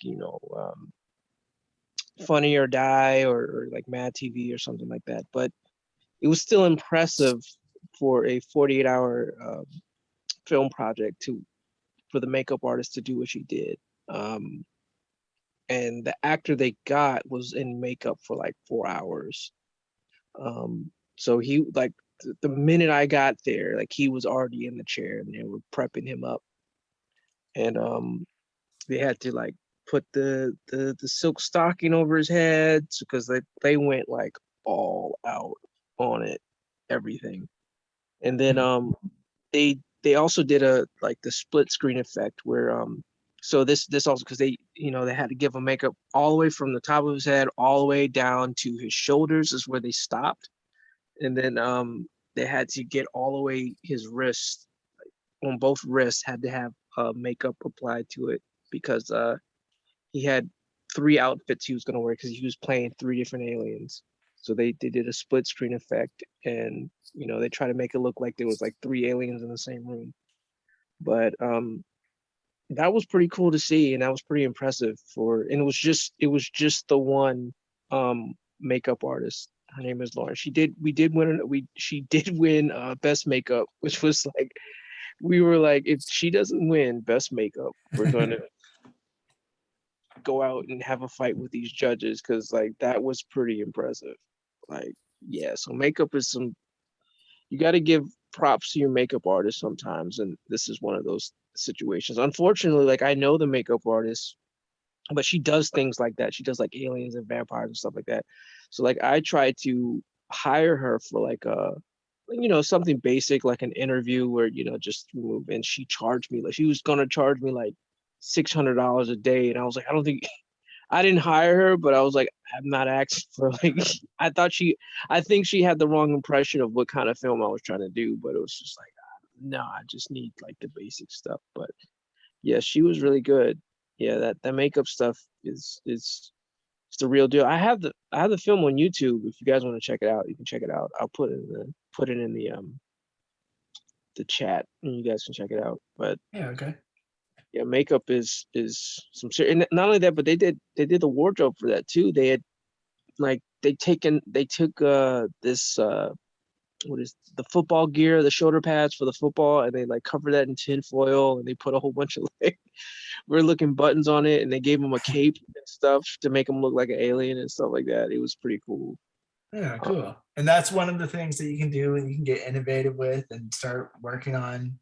Funny or Die or like Mad TV or something like that. But it was still impressive for a 48-hour film project for the makeup artist to do what she did. And the actor they got was in makeup for like 4 hours. So he like the minute I got there, like he was already in the chair and they were prepping him up. And they had to like put the silk stocking over his head because they went like all out on it, everything. And then they also did a like the split screen effect where so this also because they they had to give him makeup all the way from the top of his head all the way down to his shoulders is where they stopped. And then they had to get all the way his wrist, on both wrists had to have makeup applied to it because he had 3 outfits he was going to wear because he was playing 3 different aliens. So they did a split screen effect, and they try to make it look like there was like 3 aliens in the same room. But that was pretty cool to see, and that was pretty impressive and it was just the one makeup artist. Her name is Lauren. She did win best makeup, which was like, we were like, if she doesn't win best makeup, we're gonna go out and have a fight with these judges, because like that was pretty impressive. Like, yeah, so makeup is you got to give props to your makeup artist sometimes, and this is one of those situations. Unfortunately, like I know the makeup artist, but she does things like that. She does like aliens and vampires and stuff like that. So like I tried to hire her for like something basic like an interview where just remove, and she charged me like she was gonna charge me like $600 a day, and I was like, I didn't hire her, but I was like, I'm not asking for like I think she had the wrong impression of what kind of film I was trying to do, but it was just like, no, I just need like the basic stuff. But yeah, she was really good. Yeah, that makeup stuff is it's the real deal. I have the film on YouTube. If you guys want to check it out, you can check it out. I'll put it in the chat, and you guys can check it out. But Yeah, okay. yeah, makeup is some serious. And not only that, but they did the wardrobe for that too. They had like they took this what is the football gear, the shoulder pads for the football, and they like covered that in tin foil, and they put a whole bunch of like weird looking buttons on it, and they gave him a cape and stuff to make him look like an alien and stuff like that. It was pretty cool. Yeah, cool. And that's one of the things that you can do, and you can get innovative with and start working on.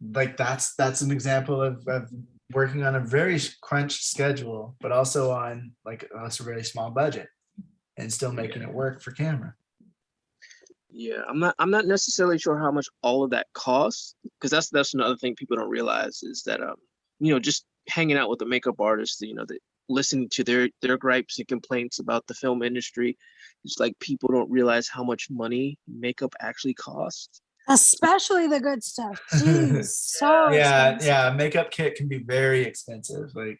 Like that's an example of working on a very crunched schedule, but also on like a really small budget and still making it work for camera. Yeah, I'm not necessarily sure how much all of that costs, because that's another thing people don't realize is that just hanging out with the makeup artists, listening to their gripes and complaints about the film industry, it's like people don't realize how much money makeup actually costs. Especially the good stuff. Jeez, so expensive. Yeah, makeup kit can be very expensive. Like,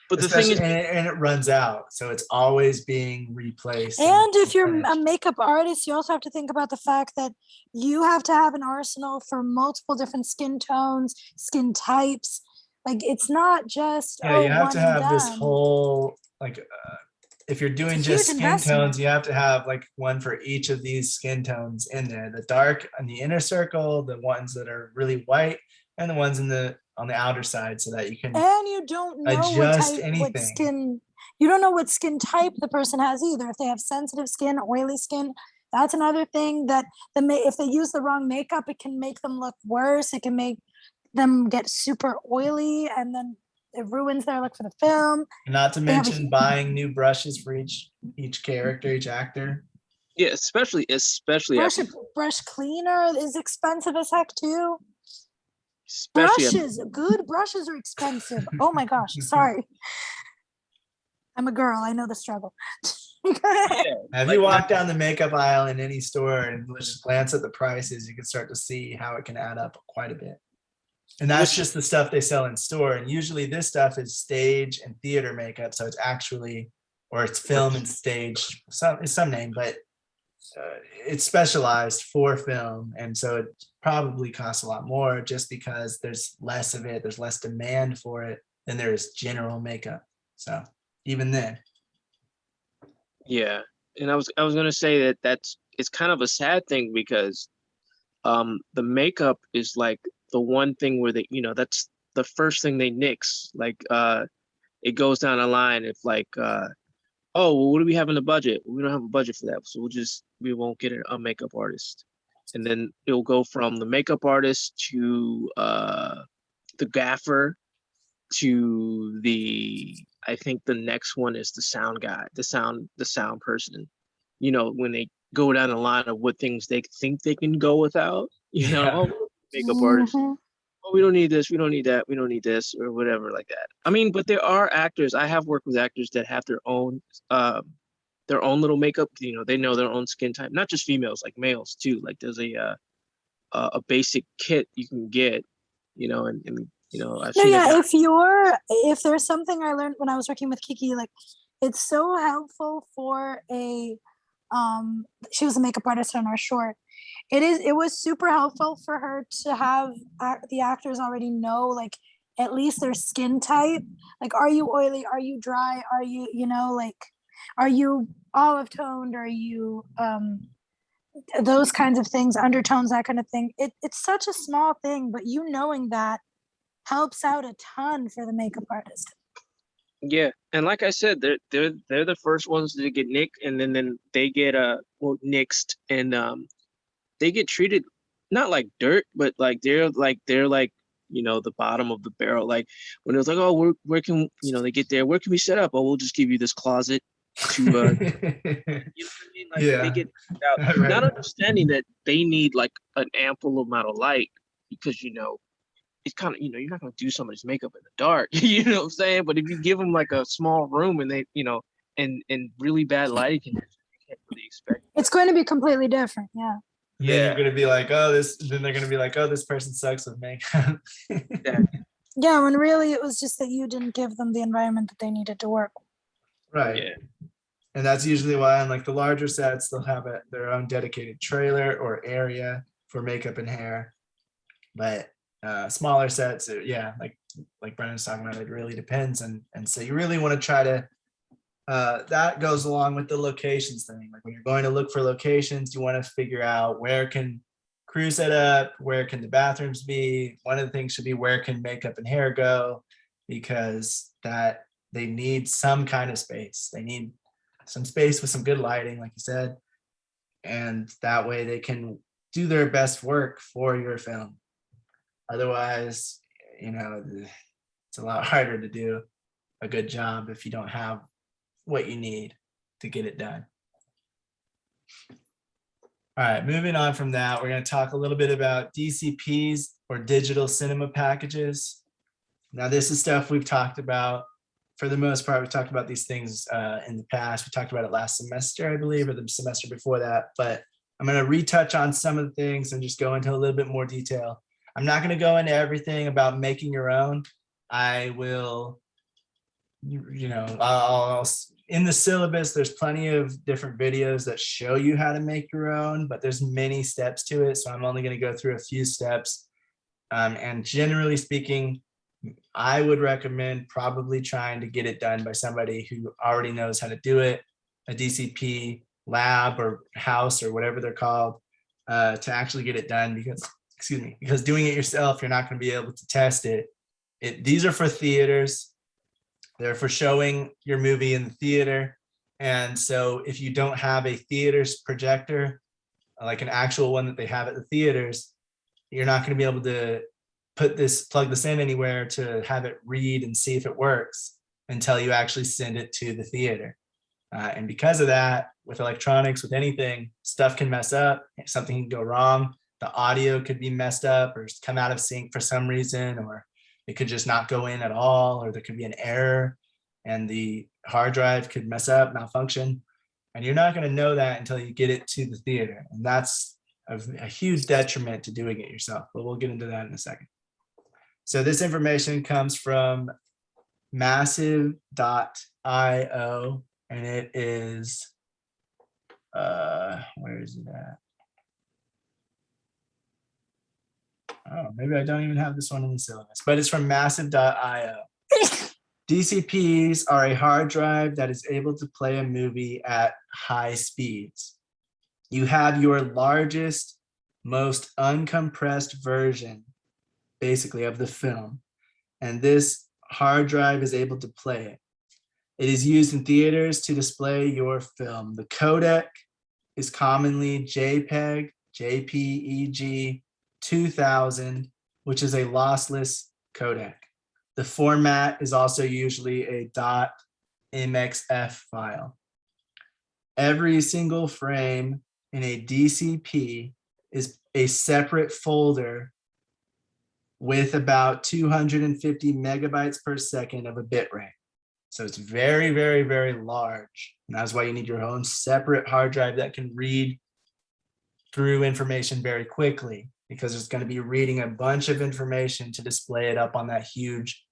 but the thing is, and it runs out, so it's always being replaced. And if you're a makeup artist, you also have to think about the fact that you have to have an arsenal for multiple different skin tones, skin types. Like, it's not just you have one to have and this done. whole like if you're doing just skin investment. tones, you have to have like one for each of these skin tones in there. The dark on the inner circle, the ones that are really white, and the ones on the outer side, so that you can And you don't know adjust what anything. skin, you don't know what skin type the person has either. If they have sensitive skin, oily skin, that's another thing that if they use the wrong makeup, it can make them look worse. It can make them get super oily, and then it ruins their look for the film. Not to mention buying new brushes for each character, each actor. Yeah, especially brush cleaner is expensive as heck too. Good brushes are expensive. Oh my gosh, sorry. I'm a girl, I know the struggle. Have you walked down the makeup aisle in any store and just glance at the prices, you can start to see how it can add up quite a bit. And that's just the stuff they sell in store. And usually this stuff is stage and theater makeup. So it's actually, or it's film and stage, it's some name, but it's specialized for film. And so it probably costs a lot more just because there's less of it. There's less demand for it than there is general makeup. So even then. Yeah, and I was gonna say that it's kind of a sad thing because the makeup is like the one thing where they, that's the first thing they nix. Like it goes down the line if like oh, well, what do we have in the budget? We don't have a budget for that, so we won't get a makeup artist. And then it'll go from the makeup artist to the gaffer to I think the next one is the sound guy, the sound person. When they go down the line of what things they think they can go without, Yeah. oh, makeup artist. Mhm. Oh, we don't need this, we don't need that, we don't need this, or whatever like that. I mean, but there are actors. I have worked with actors that have their own little makeup. They know their own skin type. Not just females, like males too. Like there's a basic kit you can get, and I've No, seen yeah, that. if there's something I learned when I was working with Kiki, like it's so helpful for she was a makeup artist on our short. It was super helpful for her to have the actors already know, like, at least their skin type. Like, are you oily? Are you dry? Are you, like, are you olive toned? Are you those kinds of things, undertones, that kind of thing. It's such a small thing, but knowing that helps out a ton for the makeup artist. Yeah, and like I said, they're the first ones to get nicked, and then they get nixed, and they get treated not like dirt, but like they're the bottom of the barrel. Like when it was like, oh, where can they get there? Where can we set up? Oh, we'll just give you this closet to you know what I mean? Like Yeah. they get out, Right. not understanding that they need like an ample amount of light because it's kind of, you're not going to do somebody's makeup in the dark, you know what I'm saying? But if you give them like a small room and they, and really bad lighting conditions, you can't really expect. It's going to be completely different. Yeah. And then Yeah. you're gonna be like, then they're gonna be like, oh, this person sucks with makeup. Yeah, when really it was just that you didn't give them the environment that they needed to work. Right. Yeah. And that's usually why on like the larger sets, they'll have their own dedicated trailer or area for makeup and hair. But smaller sets, yeah, like Brennan's talking about, it really depends. And so you really want to try to, that goes along with the locations thing. Like when you're going to look for locations, you want to figure out where can crew set up, where can the bathrooms be. One of the things should be where can makeup and hair go, because that they need some kind of space. They need some space with some good lighting, like you said, and that way they can do their best work for your film. Otherwise, it's a lot harder to do a good job if you don't have what you need to get it done. All right, moving on from that, we're going to talk a little bit about DCPs, or digital cinema packages. Now, this is stuff we've talked about. For the most part, we talked about these things in the past. We talked about it last semester, I believe, or the semester before that. But I'm going to retouch on some of the things and just go into a little bit more detail. I'm not going to go into everything about making your own. I will, I'll in the syllabus, there's plenty of different videos that show you how to make your own, but there's many steps to it. So I'm only going to go through a few steps. And generally speaking, I would recommend probably trying to get it done by somebody who already knows how to do it, a DCP lab or house or whatever they're called, to actually get it done, because doing it yourself, you're not going to be able to test it. These are for theaters. They're for showing your movie in the theater. And so if you don't have a theater's projector, like an actual one that they have at the theaters, you're not going to be able to plug this in anywhere to have it read and see if it works until you actually send it to the theater. And because of that, with electronics, with anything, stuff can mess up, something can go wrong. The audio could be messed up or come out of sync for some reason, or it could just not go in at all, or there could be an error and the hard drive could mess up, malfunction. And you're not going to know that until you get it to the theater. And that's a huge detriment to doing it yourself, but we'll get into that in a second. So this information comes from massive.io, and it is, where is it at? Oh, maybe I don't even have this one in the syllabus, but it's from massive.io. DCPs are a hard drive that is able to play a movie at high speeds. You have your largest, most uncompressed version, basically, of the film, and this hard drive is able to play it. It is used in theaters to display your film. The codec is commonly JPEG, JPEG 2000, which is a lossless codec. The format is also usually a .mxf file. Every single frame in a DCP is a separate folder with about 250 megabytes per second of a bit rate. So it's very, very, very large. And that's why you need your own separate hard drive that can read through information very quickly, because it's going to be reading a bunch of information to display it up on that huge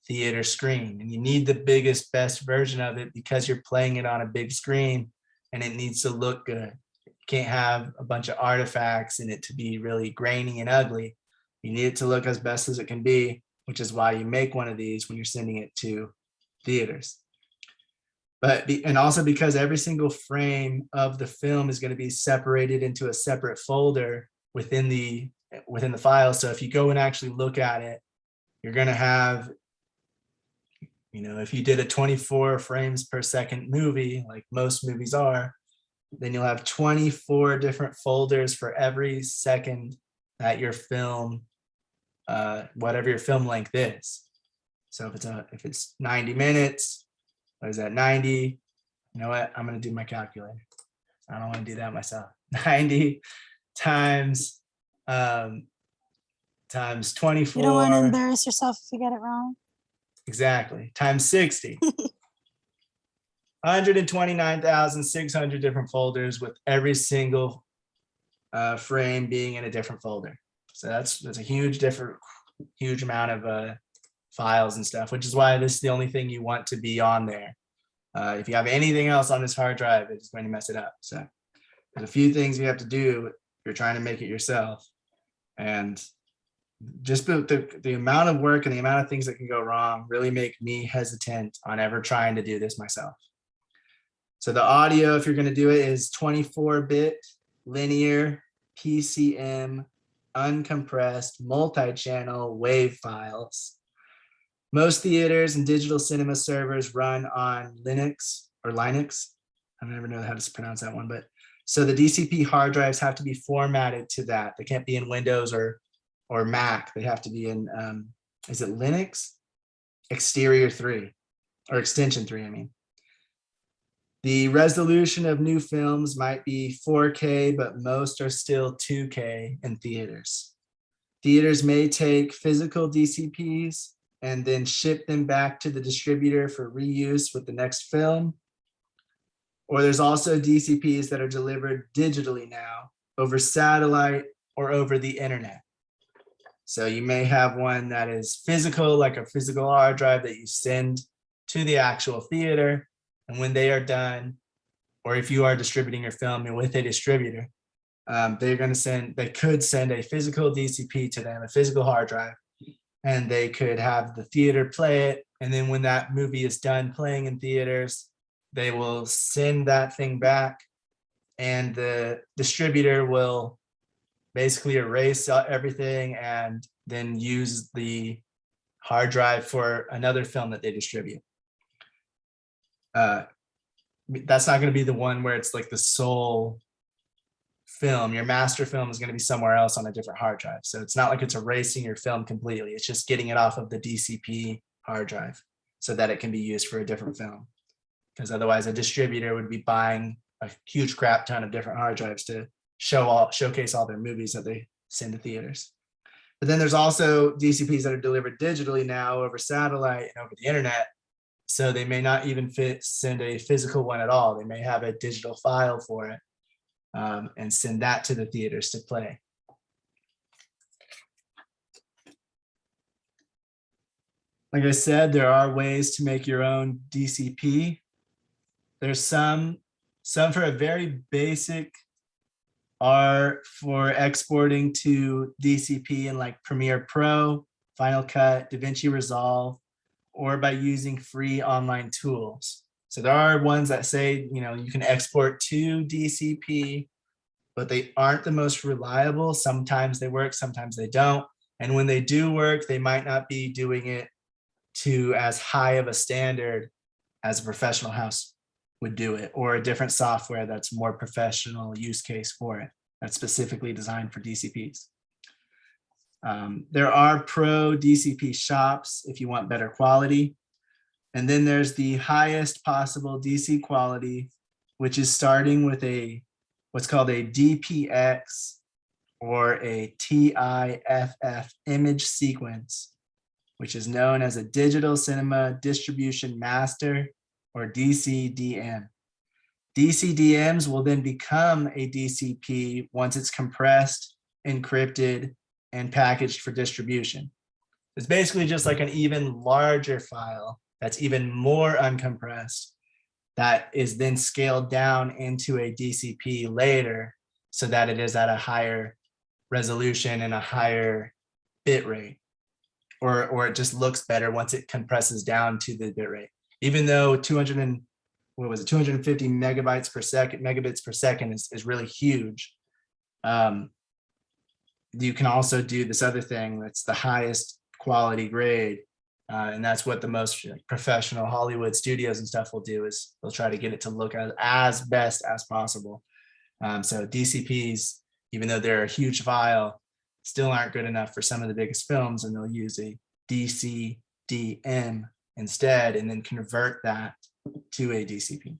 theater screen. And you need the biggest, best version of it because you're playing it on a big screen and it needs to look good. You can't have a bunch of artifacts in it to be really grainy and ugly. You need it to look as best as it can be, which is why you make one of these when you're sending it to theaters. And also because every single frame of the film is going to be separated into a separate folder within the file. So if you go and actually look at it, you're going to have, if you did a 24 frames per second movie, like most movies are, then you'll have 24 different folders for every second that your film, whatever your film length is. So if it's 90 minutes, what is that, 90? You know what? I'm going to do my calculator. I don't want to do that myself. 90 times 24. You don't want to embarrass yourself if you get it wrong. Exactly. Times 60. 129,600 different folders with every single frame being in a different folder. So that's a huge amount of files and stuff, which is why this is the only thing you want to be on there. If you have anything else on this hard drive, it's going to mess it up. So there's a few things you have to do if you're trying to make it yourself. And just the amount of work and the amount of things that can go wrong really make me hesitant on ever trying to do this myself. So the audio, if you're going to do it, is 24-bit linear PCM uncompressed multi-channel WAV files. Most theaters and digital cinema servers run on Linux or Linux. I never know how to pronounce that one, but so the DCP hard drives have to be formatted to that. They can't be in Windows or Mac. They have to be in, is it Linux? Exterior 3 or extension 3, I mean. The resolution of new films might be 4K, but most are still 2K in theaters. Theaters may take physical DCPs and then ship them back to the distributor for reuse with the next film. Or there's also DCPs that are delivered digitally now over satellite or over the internet. So you may have one that is physical, like a physical hard drive that you send to the actual theater. And when they are done, or if you are distributing your film with a distributor, they could send a physical DCP to them, a physical hard drive, and they could have the theater play it. And then when that movie is done playing in theaters, they will send that thing back, and the distributor will basically erase everything and then use the hard drive for another film that they distribute. That's not going to be the one where it's like the sole film. Your master film is going to be somewhere else on a different hard drive. So it's not like it's erasing your film completely. It's just getting it off of the DCP hard drive so that it can be used for a different film. Because otherwise a distributor would be buying a huge crap ton of different hard drives to showcase all their movies that they send to theaters. But then there's also DCPs that are delivered digitally now over satellite and over the internet. So they may not even send a physical one at all. They may have a digital file for it and send that to the theaters to play. Like I said, there are ways to make your own DCP. There's some for a very basic are for exporting to DCP in like Premiere Pro, Final Cut, DaVinci Resolve, or by using free online tools. So there are ones that say, you can export to DCP, but they aren't the most reliable. Sometimes they work, sometimes they don't. And when they do work, they might not be doing it to as high of a standard as a professional house would do it, or a different software that's more professional use case for it, that's specifically designed for DCPs. There are pro DCP shops if you want better quality. And then there's the highest possible DC quality, which is starting with what's called a DPX or a TIFF image sequence, which is known as a Digital Cinema Distribution Master, or DCDM. DCDMs will then become a DCP once it's compressed, encrypted, and packaged for distribution. It's basically just like an even larger file that's even more uncompressed, that is then scaled down into a DCP later so that it is at a higher resolution and a higher bit rate, or it just looks better once it compresses down to the bit rate. Even though 250 megabits per second is really huge. You can also do this other thing that's the highest quality grade. And that's what the most professional Hollywood studios and stuff will do, is they'll try to get it to look as best as possible. So DCPs, even though they're a huge file, still aren't good enough for some of the biggest films, and they'll use a DCDM instead and then convert that to a DCP.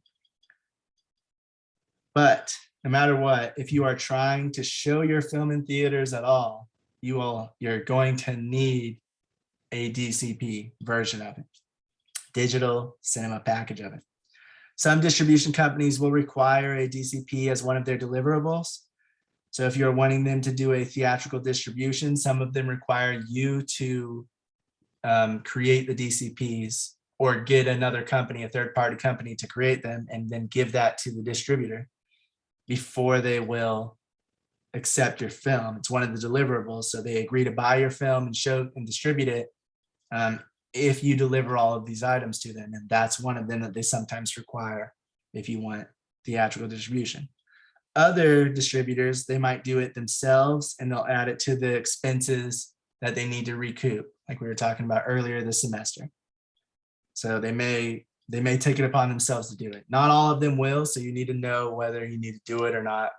But no matter what, if you are trying to show your film in theaters at all, you're going to need a DCP version of it, digital cinema package of it. Some distribution companies will require a DCP as one of their deliverables. So if you're wanting them to do a theatrical distribution, some of them require you to create the DCPs, or get another company, a third-party company, to create them and then give that to the distributor before they will accept your film. It's one of the deliverables. So they agree to buy your film and show and distribute it if you deliver all of these items to them. And that's one of them that they sometimes require if you want theatrical distribution. Other distributors, they might do it themselves and they'll add it to the expenses that they need to recoup, like we were talking about earlier this semester. So they may take it upon themselves to do it. Not all of them will, so you need to know whether you need to do it or not,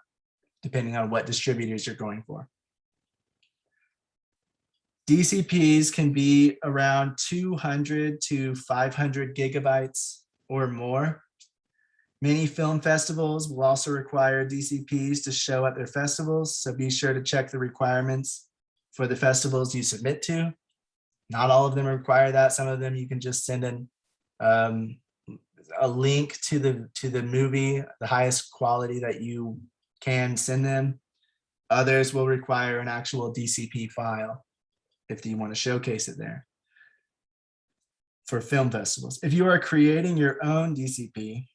depending on what distributors you're going for. DCPs can be around 200 to 500 gigabytes or more. Many film festivals will also require DCPs to show at their festivals, so be sure to check the requirements for the festivals you submit to. Not all of them require that. Some of them you can just send in a link to the movie, the highest quality that you can send them. Others will require an actual DCP file if you want to showcase it there for film festivals. If you are creating your own DCP,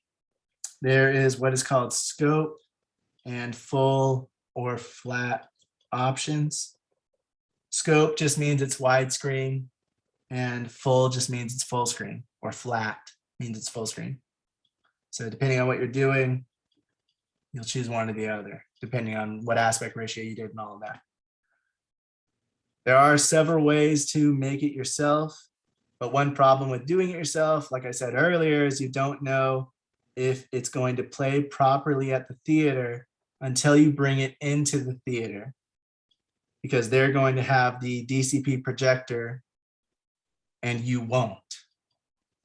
there is what is called scope and full or flat options. Scope just means it's widescreen, and full just means it's full screen, or flat means it's full screen. So depending on what you're doing, you'll choose one or the other, depending on what aspect ratio you did and all of that. There are several ways to make it yourself, but one problem with doing it yourself, like I said earlier, is you don't know if it's going to play properly at the theater until you bring it into the theater, because they're going to have the DCP projector and you won't.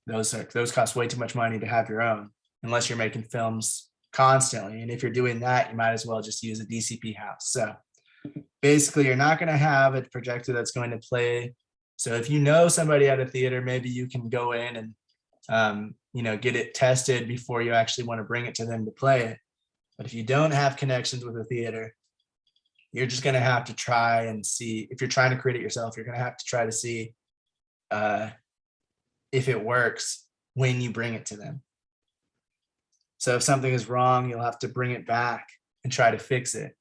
Those cost way too much money to have your own, unless you're making films constantly. And if you're doing that, you might as well just use a DCP house. So basically, you're not going to have a projector that's going to play. So if you know somebody at a theater, maybe you can go in and get it tested before you actually want to bring it to them to play it. But if you don't have connections with a theater, you're just going to have to try and see. If you're trying to create it yourself, you're going to have to try to see if it works when you bring it to them. So if something is wrong, you'll have to bring it back and try to fix it.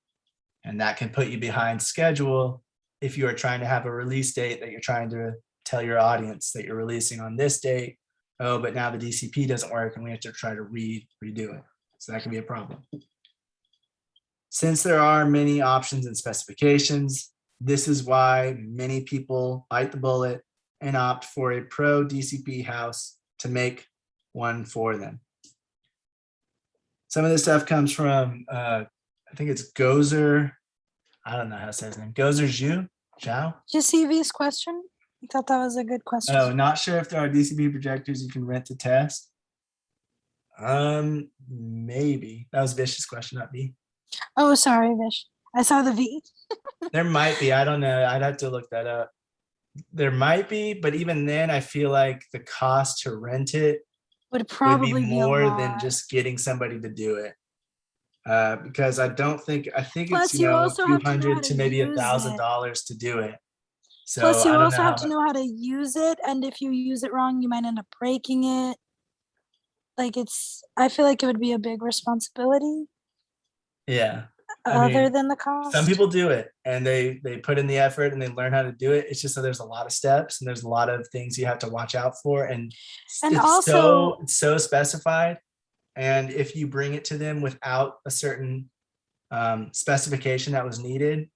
And that can put you behind schedule if you are trying to have a release date that you're trying to tell your audience that you're releasing on this date. Oh, but now the DCP doesn't work and we have to try to redo it. So that can be a problem. Since there are many options and specifications, this is why many people bite the bullet and opt for a pro DCP house to make one for them. Some of this stuff comes from, I think it's Gozer. I don't know how to say his name. Gozer Zhao? Just CV's question. I thought that was a good question. Oh, not sure if there are DCP projectors you can rent to test. Maybe. That was Vish's question, not B. Oh, sorry, Vish. I saw the V. There might be. I don't know. I'd have to look that up. There might be, but even then, I feel like the cost to rent it Would probably would be be a more lot. than just getting somebody to do it. Because I think Plus, it's, you a also few have to know how hundred to to maybe use $1,000 to do it. So Plus, you I don't also know have to know how to use it, and if you use it wrong, you might end up breaking it. Like I feel like it would be a big responsibility. Yeah. I Other mean, than the cost. some people do it and they put in the effort and they learn how to do it. It's just that there's a lot of steps and there's a lot of things you have to watch out for. And And it's also- it's so specified. And if you bring it to them without a certain specification that was needed,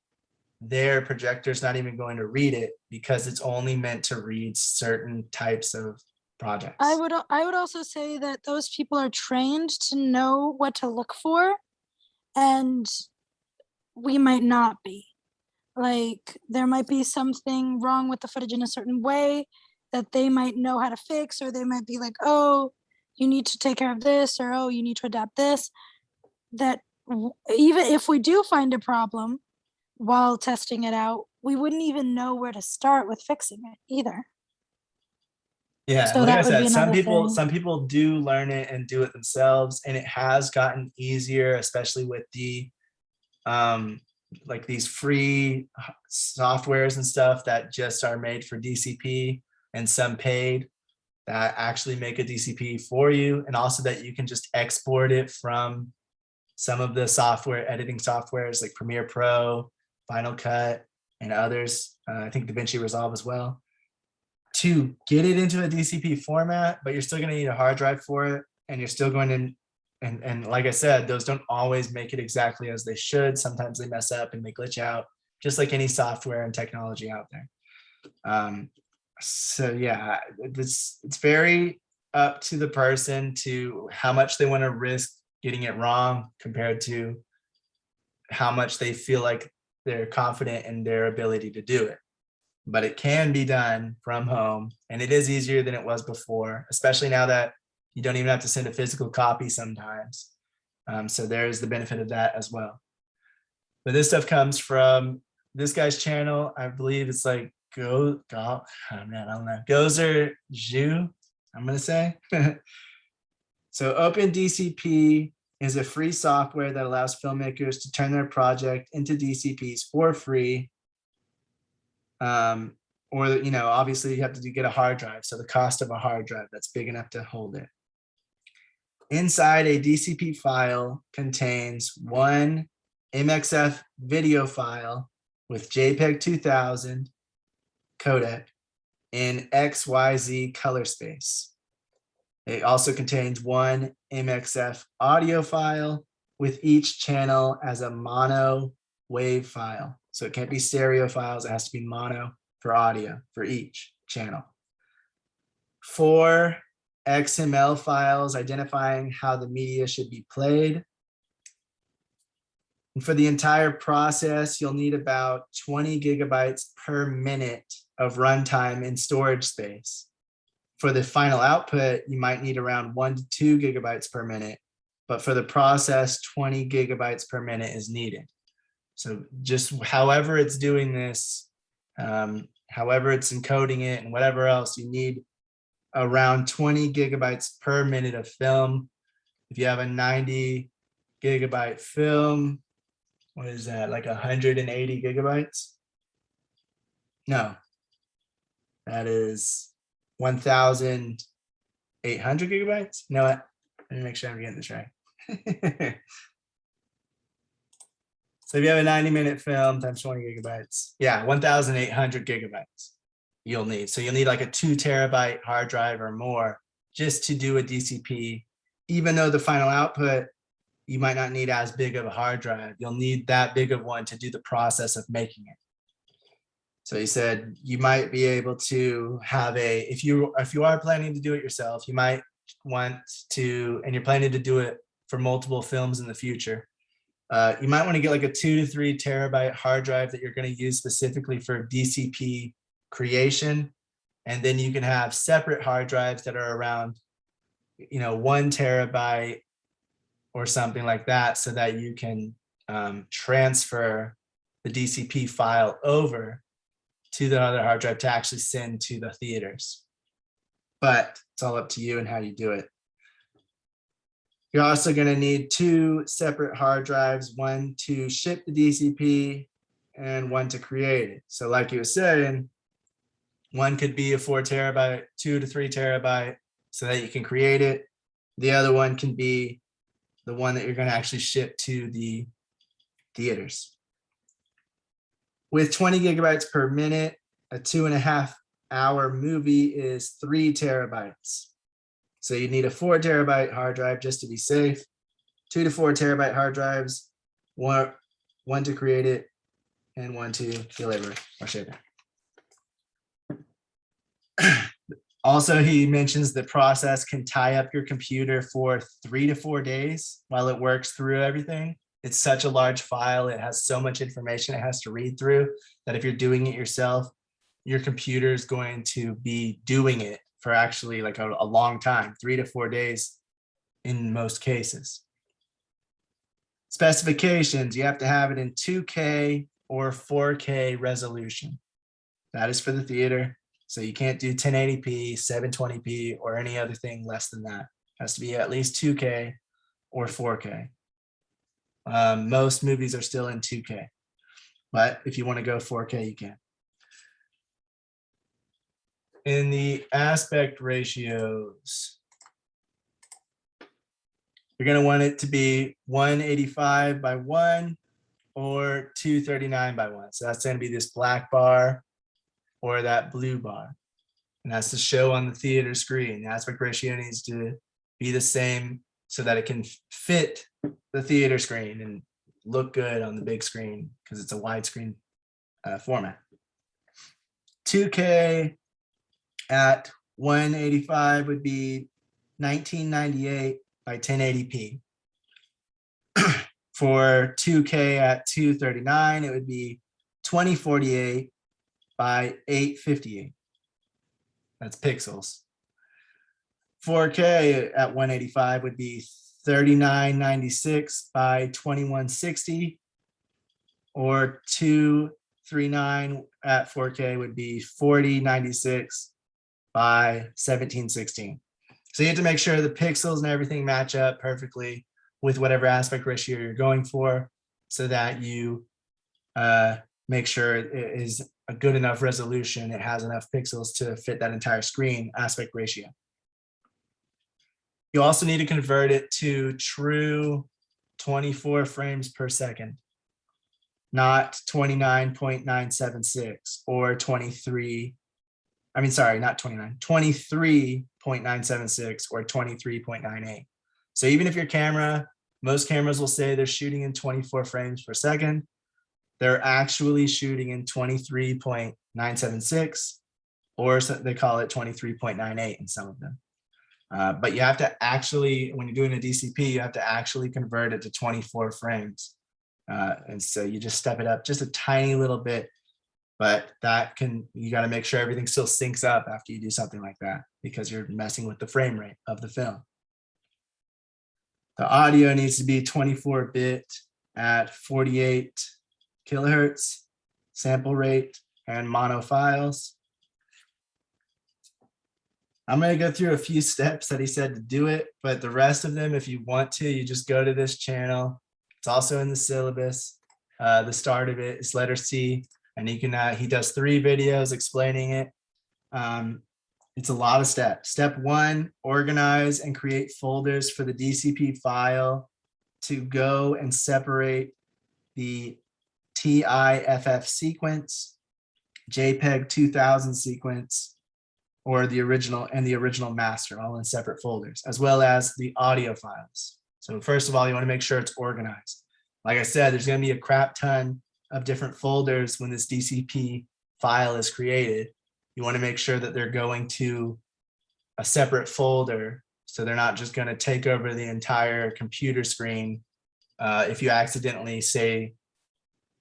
their projector's not even going to read it because it's only meant to read certain types of projects. I would also say that those people are trained to know what to look for, and we might not be. Like, there might be something wrong with the footage in a certain way that they might know how to fix, or they might be like, oh, you need to take care of this, or oh, you need to adapt this. That even if we do find a problem while testing it out, we wouldn't even know where to start with fixing it either. Yeah, So like that I would said, be another thing. some people do learn it and do it themselves, and it has gotten easier, especially with the like these free softwares and stuff that just are made for DCP, and some paid that actually make a DCP for you, and also that you can just export it from some of the software editing softwares like Premiere Pro, Final Cut, and others. I think DaVinci Resolve as well, to get it into a DCP format, but you're still going to need a hard drive for it. And you're still going to, and like I said, those don't always make it exactly as they should. Sometimes they mess up and they glitch out, just like any software and technology out there. So yeah, it's very up to the person to how much they want to risk getting it wrong compared to how much they feel like they're confident in their ability to do it. But it can be done from home, and it is easier than it was before, especially now that you don't even have to send a physical copy sometimes. So there's the benefit of that as well. But this stuff comes from this guy's channel. I believe it's like Gozer Zhu, I'm gonna say. So OpenDCP is a free software that allows filmmakers to turn their project into DCPs for free. Or, obviously you have to get a hard drive. So the cost of a hard drive that's big enough to hold it. Inside a DCP file contains one MXF video file with JPEG 2000 codec in XYZ color space. It also contains one MXF audio file with each channel as a mono wave file. So it can't be stereo files, it has to be mono for audio for each channel. 4 XML files identifying how the media should be played. And for the entire process, you'll need about 20 gigabytes per minute of runtime in storage space. For the final output, you might need around 1 to 2 gigabytes per minute, but for the process, 20 gigabytes per minute is needed. So just however it's doing this, however it's encoding it and whatever else, you need around 20 gigabytes per minute of film. If you have a 90 gigabyte film, what is that, like 180 gigabytes? No, that is 1,800 gigabytes. You know what? Let me make sure I'm getting this right. So if you have a 90-minute film times 20 gigabytes, yeah, 1,800 gigabytes you'll need. So you'll need like a 2 terabyte hard drive or more just to do a DCP. Even though the final output, you might not need as big of a hard drive. You'll need that big of one to do the process of making it. So he said you might be able to have if you are planning to do it yourself, you might want to, and you're planning to do it for multiple films in the future, you might want to get like a 2 to 3 terabyte hard drive that you're going to use specifically for DCP creation. And then you can have separate hard drives that are around, 1 terabyte or something like that, so that you can transfer the DCP file over to the other hard drive to actually send to the theaters. But it's all up to you and how you do it. You're also going to need 2 separate hard drives, one to ship the DCP and one to create it. So like you were saying, one could be a 4 terabyte, 2 to 3 terabyte, so that you can create it. The other one can be the one that you're going to actually ship to the theaters. With 20 gigabytes per minute, a 2.5 hour movie is 3 terabytes. So you need a 4 terabyte hard drive just to be safe, 2 to 4 terabyte hard drives, one to create it, and one to deliver or ship it. Also, he mentions the process can tie up your computer for 3 to 4 days while it works through everything. It's such a large file. It has so much information it has to read through that if you're doing it yourself, your computer is going to be doing it for actually like a long time, 3 to 4 days in most cases. Specifications, you have to have it in 2K or 4K resolution. That is for the theater. So you can't do 1080p, 720p, or any other thing less than that. It has to be at least 2K or 4K. Most movies are still in 2K, but if you want to go 4K, you can. In the aspect ratios, you're going to want it to be 185 by 1 or 239 by 1. So that's going to be this black bar or that blue bar. And that's to show on the theater screen. The aspect ratio needs to be the same so that it can fit the theater screen and look good on the big screen because it's a widescreen format. 2K at 185 would be 1998 by 1080p. For 2K at 239, it would be 2048 by 858. That's pixels. 4K at 185 would be 3996 by 2160, or 239 at 4K would be 4096 by 1716. So you have to make sure the pixels and everything match up perfectly with whatever aspect ratio you're going for, so that you make sure it is a good enough resolution. It has enough pixels to fit that entire screen aspect ratio. You also need to convert it to true 24 frames per second, not 29.976 or 23.976 or 23.98. So even if your camera, most cameras will say they're shooting in 24 frames per second, they're actually shooting in 23.976, or they call it 23.98 in some of them. But you have to actually, when you're doing a DCP, you have to actually convert it to 24 frames. And so you just step it up just a tiny little bit, but you got to make sure everything still syncs up after you do something like that, because you're messing with the frame rate of the film. The audio needs to be 24-bit at 48 kilohertz sample rate and mono files. I'm going to go through a few steps that he said to do it, but the rest of them, if you want to, you just go to this channel. It's also in the syllabus. The start of it is letter C, and you can. He does 3 videos explaining it. It's a lot of steps. Step 1, organize and create folders for the DCP file to go and separate the TIFF sequence, JPEG 2000 sequence, or the original master, all in separate folders, as well as the audio files. So first of all, you want to make sure it's organized. Like I said, there's going to be a crap ton of different folders when this DCP file is created. You want to make sure that they're going to a separate folder, so they're not just going to take over the entire computer screen if you accidentally say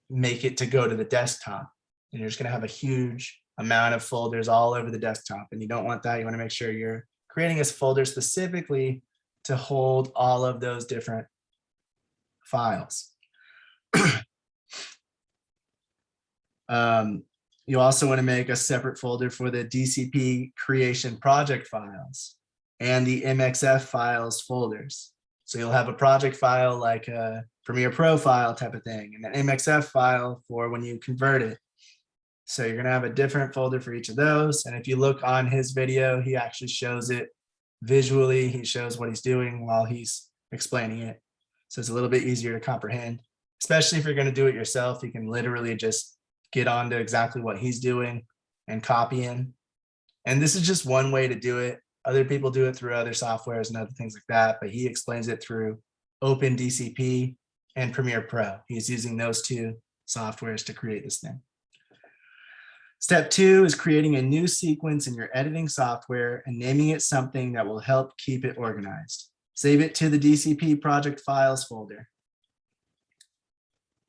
make it to go to the desktop, and you're just going to have a huge amount of folders all over the desktop, and you don't want that. You want to make sure you're creating a folder specifically to hold all of those different files. You also want to make a separate folder for the DCP creation project files and the MXF files folders. So you'll have a project file like a Premiere Pro file type of thing, and an MXF file for when you convert it. So you're going to have a different folder for each of those. And if you look on his video, he actually shows it visually. He shows what he's doing while he's explaining it. So it's a little bit easier to comprehend, especially if you're going to do it yourself. You can literally just get onto exactly what he's doing and copy in. And this is just one way to do it. Other people do it through other softwares and other things like that, but he explains it through OpenDCP and Premiere Pro. He's using those two softwares to create this thing. Step 2 is creating a new sequence in your editing software and naming it something that will help keep it organized. Save it to the DCP project files folder.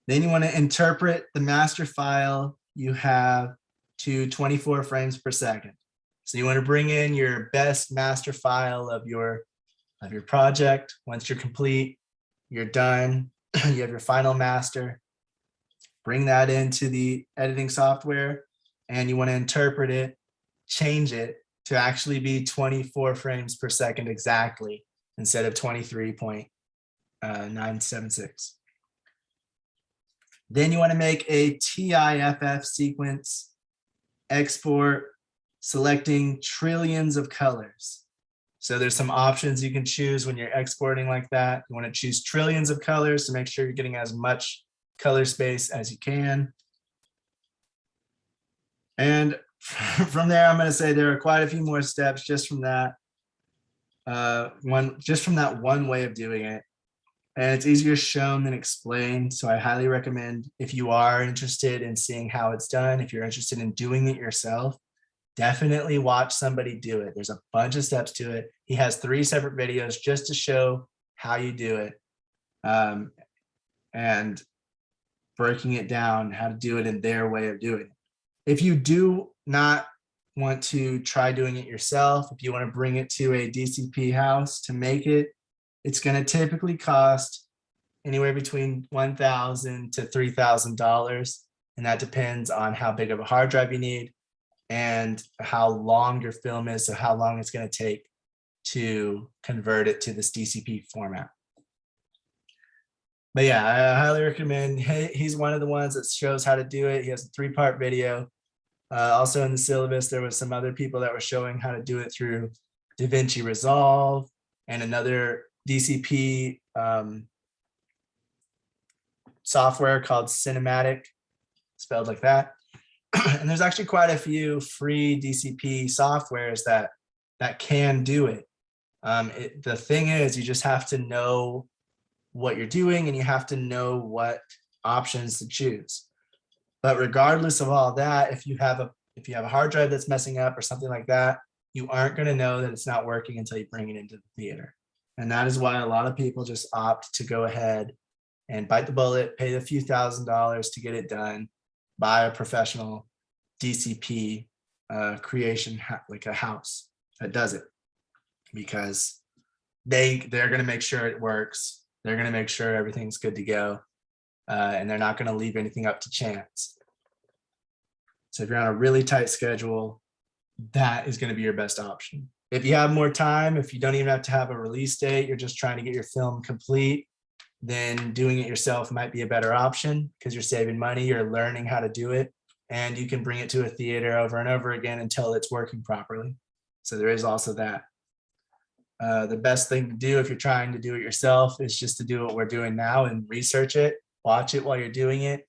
Then you want to interpret the master file you have to 24 frames per second. So you want to bring in your best master file of your project. Once you're complete, you're done, you have your final master. Bring that into the editing software, and you want to interpret it, change it to actually be 24 frames per second exactly, instead of 23.976. Then you want to make a TIFF sequence, export, selecting trillions of colors. So there's some options you can choose when you're exporting like that. You want to choose trillions of colors to make sure you're getting as much color space as you can. And from there, I'm going to say there are quite a few more steps just from that. One way of doing it. And it's easier shown than explained. So I highly recommend, if you are interested in seeing how it's done, if you're interested in doing it yourself, definitely watch somebody do it. There's a bunch of steps to it. He has 3 separate videos just to show how you do it, and breaking it down, how to do it in their way of doing it. If you do not want to try doing it yourself, if you want to bring it to a DCP house to make it, it's going to typically cost anywhere between $1,000 to $3,000. And that depends on how big of a hard drive you need and how long your film is, so how long it's going to take to convert it to this DCP format. But yeah, I highly recommend. He's one of the ones that shows how to do it. He has a 3-part video. Also in the syllabus, there was some other people that were showing how to do it through DaVinci Resolve and another DCP software called Cinematic, spelled like that. And there's actually quite a few free DCP softwares that can do it. The thing is, you just have to know what you're doing, and you have to know what options to choose. But regardless of all that, if you have a hard drive that's messing up or something like that, you aren't going to know that it's not working until you bring it into the theater. And that is why a lot of people just opt to go ahead and bite the bullet, pay a few $1,000s to get it done, buy a professional DCP creation, like a house that does it, because they're going to make sure it works. They're going to make sure everything's good to go. And they're not going to leave anything up to chance. So if you're on a really tight schedule, that is going to be your best option. If you have more time, if you don't even have to have a release date, you're just trying to get your film complete, then doing it yourself might be a better option, because you're saving money, you're learning how to do it, and you can bring it to a theater over and over again until it's working properly. So there is also that. The best thing to do if you're trying to do it yourself is just to do what we're doing now and research it, watch it while you're doing it.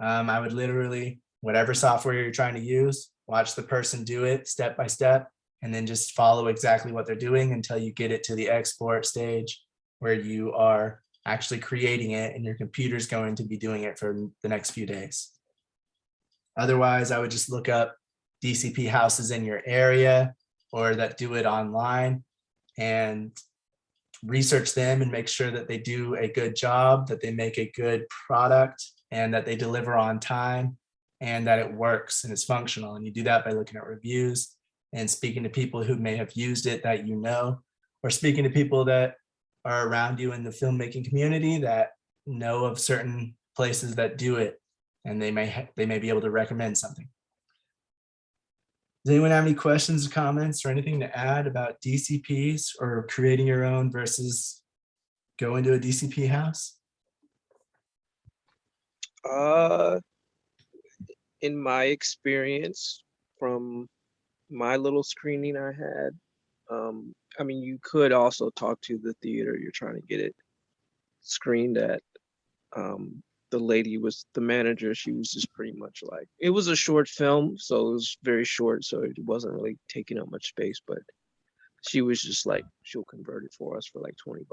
I would literally whatever software you're trying to use, watch the person do it step by step, and then just follow exactly what they're doing until you get it to the export stage where you are actually creating it and your computer's going to be doing it for the next few days. Otherwise, I would just look up DCP houses in your area or that do it online and research them and make sure that they do a good job, that they make a good product, and that they deliver on time, and that it works and is functional. And you do that by looking at reviews and speaking to people who may have used it that you know, or speaking to people that are around you in the filmmaking community that know of certain places that do it, and they may be able to recommend something. Does anyone have any questions or comments or anything to add about DCPs or creating your own versus going to a DCP house? In my experience from my little screening I had, I mean, you could also talk to the theater you're trying to get it screened at. The lady was the manager. She was just pretty much like, it was a short film, so it was very short, so it wasn't really taking up much space, but she was just like, she'll convert it for us for like $20.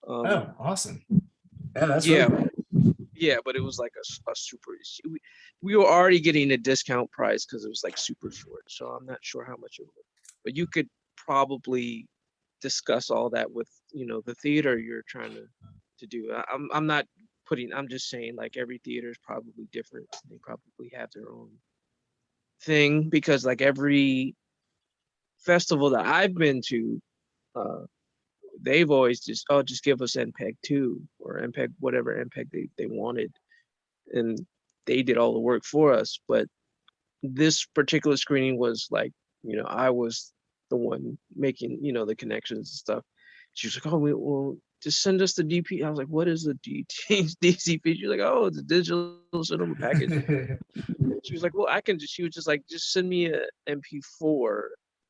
Oh, awesome. Yeah, that's yeah, really cool. yeah, but it was like a super, we were already getting a discount price because it was like super short, so I'm not sure how much it was, but you could probably discuss all that with, you know, the theater you're trying to do. I'm not putting, I'm just saying like every theater is probably different. They probably have their own thing, because like every festival that I've been to, they've always just, oh, just give us MPEG 2 or MPEG, whatever MPEG they wanted, and they did all the work for us. But this particular screening was like, you know, I was the one making, you know, the connections and stuff. She was like, oh, well, just send us the DP. I was like, what is the DCP? She's like, oh, it's a digital cinema package. She was like, well, I can just, she was just like, just send me a MP4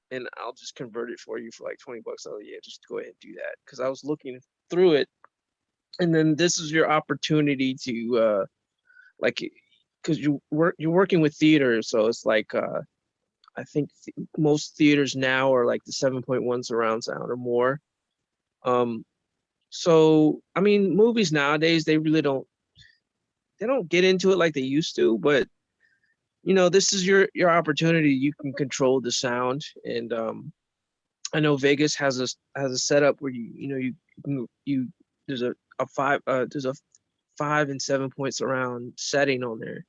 and I'll just convert it for you for like $20. Oh yeah, just go ahead and do that. Cause I was looking through it, and then this is your opportunity to like, cause you're working with theaters. So it's like, I think most theaters now are like the 7.1 surround sound or more. So I mean, movies nowadays, they really don't get into it like they used to, but you know, this is your opportunity. You can control the sound, and I know Vegas has a setup where you there's a 5 and 7 point surround setting on there,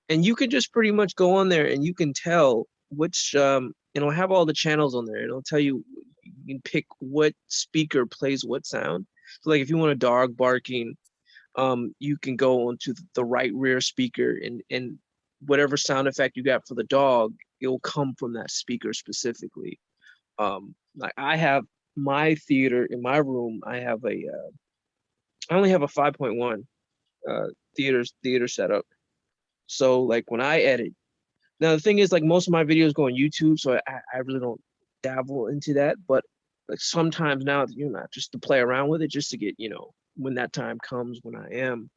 and you can just pretty much go on there and you can tell which it'll have all the channels on there, and it'll tell you, you can pick what speaker plays what sound. So like if you want a dog barking, you can go onto the right rear speaker, and whatever sound effect you got for the dog, it'll come from that speaker specifically. Like I have my theater in my room, I only have a 5.1 theater setup. So like when I edit, now the thing is, like most of my videos go on YouTube, so I really don't dabble into that, but like sometimes now, you know, just to play around with it, just to get, you know, when that time comes, when I am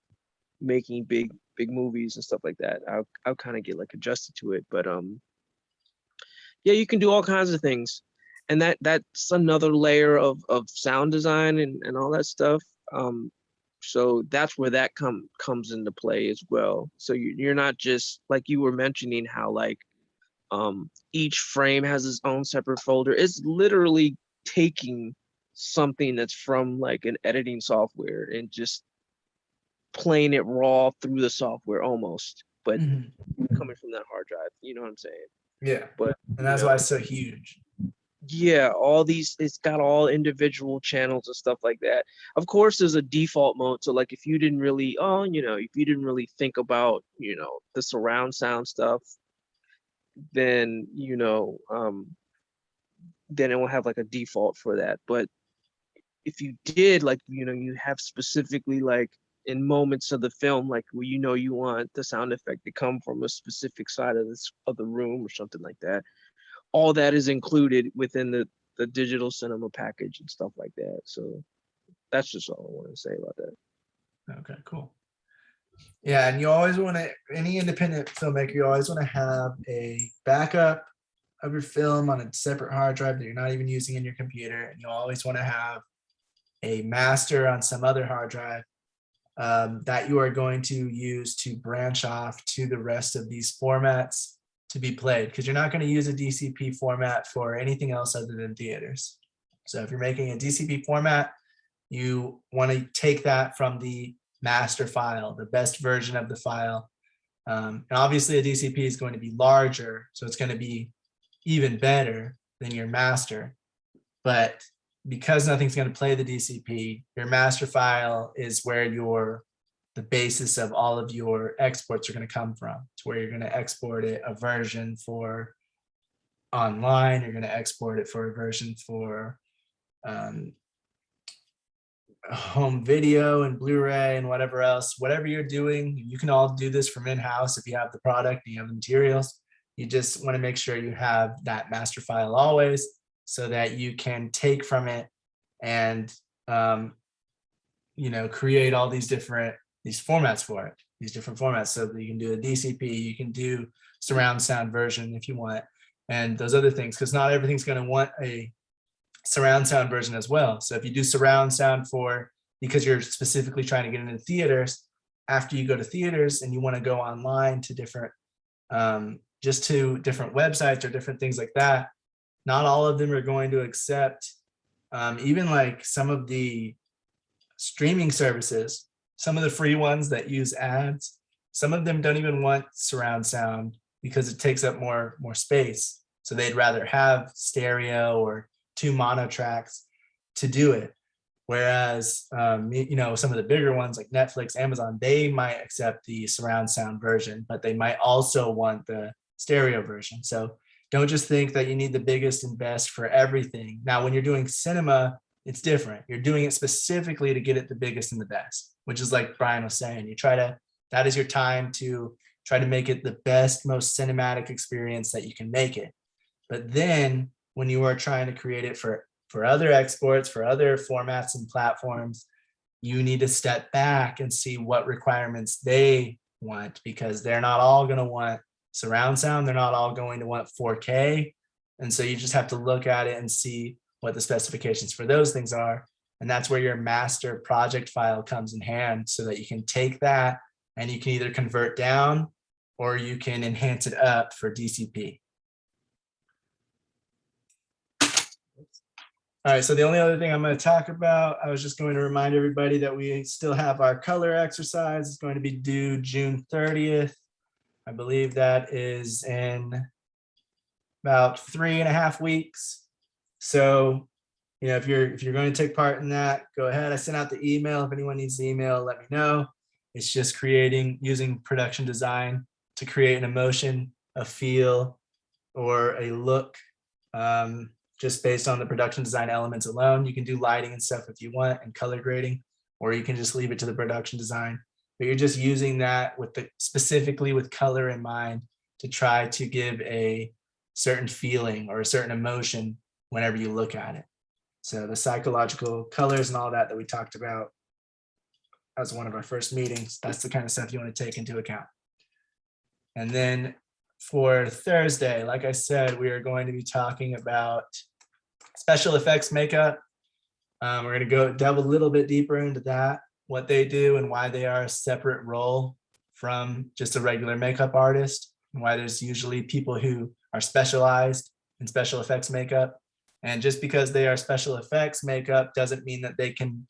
making big movies and stuff like that, I'll kind of get like adjusted to it. But yeah, you can do all kinds of things, and that's another layer of sound design and all that stuff. So that's where that comes into play as well. So you're not just like you were mentioning how like each frame has its own separate folder. It's literally taking something that's from like an editing software and just playing it raw through the software almost, but coming from that hard drive. You know what I'm saying? Yeah. But And that's why it's so huge. yeah, all these, it's got all individual channels and stuff like that. Of course, there's a default mode. So like if you didn't really, if you didn't really think about, you know, the surround sound stuff, then, then it will have like a default for that. But if you did, like, you have specifically like in moments of the film, like where you want the sound effect to come from a specific side of the room or something like that, all that is included within the digital cinema package and stuff like that. So that's just all I want to say about that. Okay, cool. Yeah, and you always want to, any independent filmmaker, you always want to have a backup of your film on a separate hard drive that you're not even using in your computer. And you always want to have a master on some other hard drive that you are going to use to branch off to the rest of these formats to be played, because you're not going to use a DCP format for anything else other than theaters. So if you're making a DCP format, you want to take that from the master file, the best version of the file. And obviously a DCP is going to be larger, so it's going to be even better than your master. But because nothing's going to play the DCP, your master file is where the basis of all of your exports are going to come from. It's where you're going to export it a version for online, you're going to export it for a version for home video and Blu-ray and whatever else, whatever you're doing. You can all do this from in-house if you have the product and you have the materials. You just want to make sure you have that master file always, so that you can take from it and create all these formats for it, these different formats, so that you can do a DCP, you can do surround sound version if you want, and those other things, because not everything's going to want a surround sound version as well. So if you do surround sound because you're specifically trying to get into theaters, after you go to theaters and you want to go online to different different websites or different things like that, not all of them are going to accept even like some of the streaming services, some of the free ones that use ads, some of them don't even want surround sound because it takes up more space. So they'd rather have stereo or 2 mono tracks to do it. Whereas, some of the bigger ones like Netflix, Amazon, they might accept the surround sound version, but they might also want the stereo version. So don't just think that you need the biggest and best for everything. Now, when you're doing cinema, it's different. You're doing it specifically to get it the biggest and the best, which is like Brian was saying, that is your time to try to make it the best, most cinematic experience that you can make it. But then when you are trying to create it for other exports, for other formats and platforms, you need to step back and see what requirements they want, because they're not all going to want surround sound. They're not all going to want 4K. And so you just have to look at it and see what the specifications for those things are. And that's where your master project file comes in hand, so that you can take that and you can either convert down or you can enhance it up for DCP. All right, so the only other thing I'm going to talk about, I was just going to remind everybody that we still have our color exercise. It's going to be due June 30th. I believe that is in about 3.5 weeks. So, if you're going to take part in that, go ahead. I sent out the email. If anyone needs the email, let me know. It's just using production design to create an emotion, a feel, or a look, just based on the production design elements alone. You can do lighting and stuff if you want, and color grading, or you can just leave it to the production design. But you're just using that specifically with color in mind to try to give a certain feeling or a certain emotion whenever you look at it. So the psychological colors and all that we talked about as one of our first meetings, that's the kind of stuff you want to take into account. And then for Thursday, like I said, we are going to be talking about special effects makeup. We're going to delve a little bit deeper into that, what they do and why they are a separate role from just a regular makeup artist, and why there's usually people who are specialized in special effects makeup. And just because they are special effects makeup doesn't mean that they can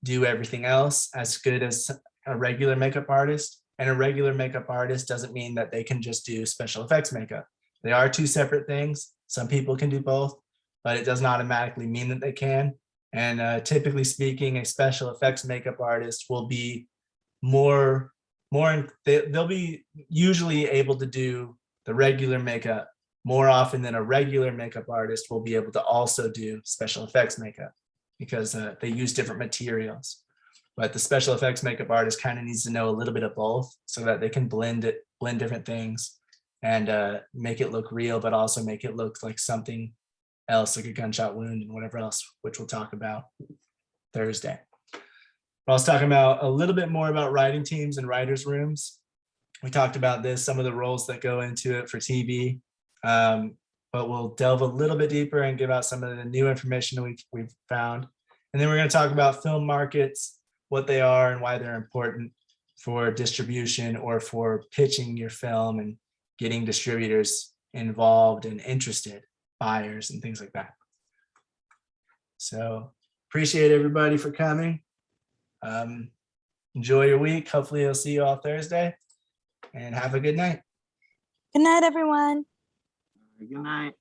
do everything else as good as a regular makeup artist. And a regular makeup artist doesn't mean that they can just do special effects makeup. They are 2 separate things. Some people can do both, but it doesn't automatically mean that they can. And typically speaking, a special effects makeup artist will be they'll be usually able to do the regular makeup more often than a regular makeup artist will be able to also do special effects makeup, because they use different materials. But the special effects makeup artist kind of needs to know a little bit of both, so that they can blend different things and make it look real, but also make it look like something else, like a gunshot wound and whatever else, which we'll talk about Thursday. I was talking about a little bit more about writing teams and writers' rooms. We talked about this, some of the roles that go into it for TV, but we'll delve a little bit deeper and give out some of the new information that we've found. And then we're going to talk about film markets, what they are and why they're important for distribution or for pitching your film and getting distributors involved and interested, buyers and things like that. So appreciate everybody for coming. Enjoy your week. Hopefully I'll see you all Thursday, and have a good night. Good night, everyone. Good night.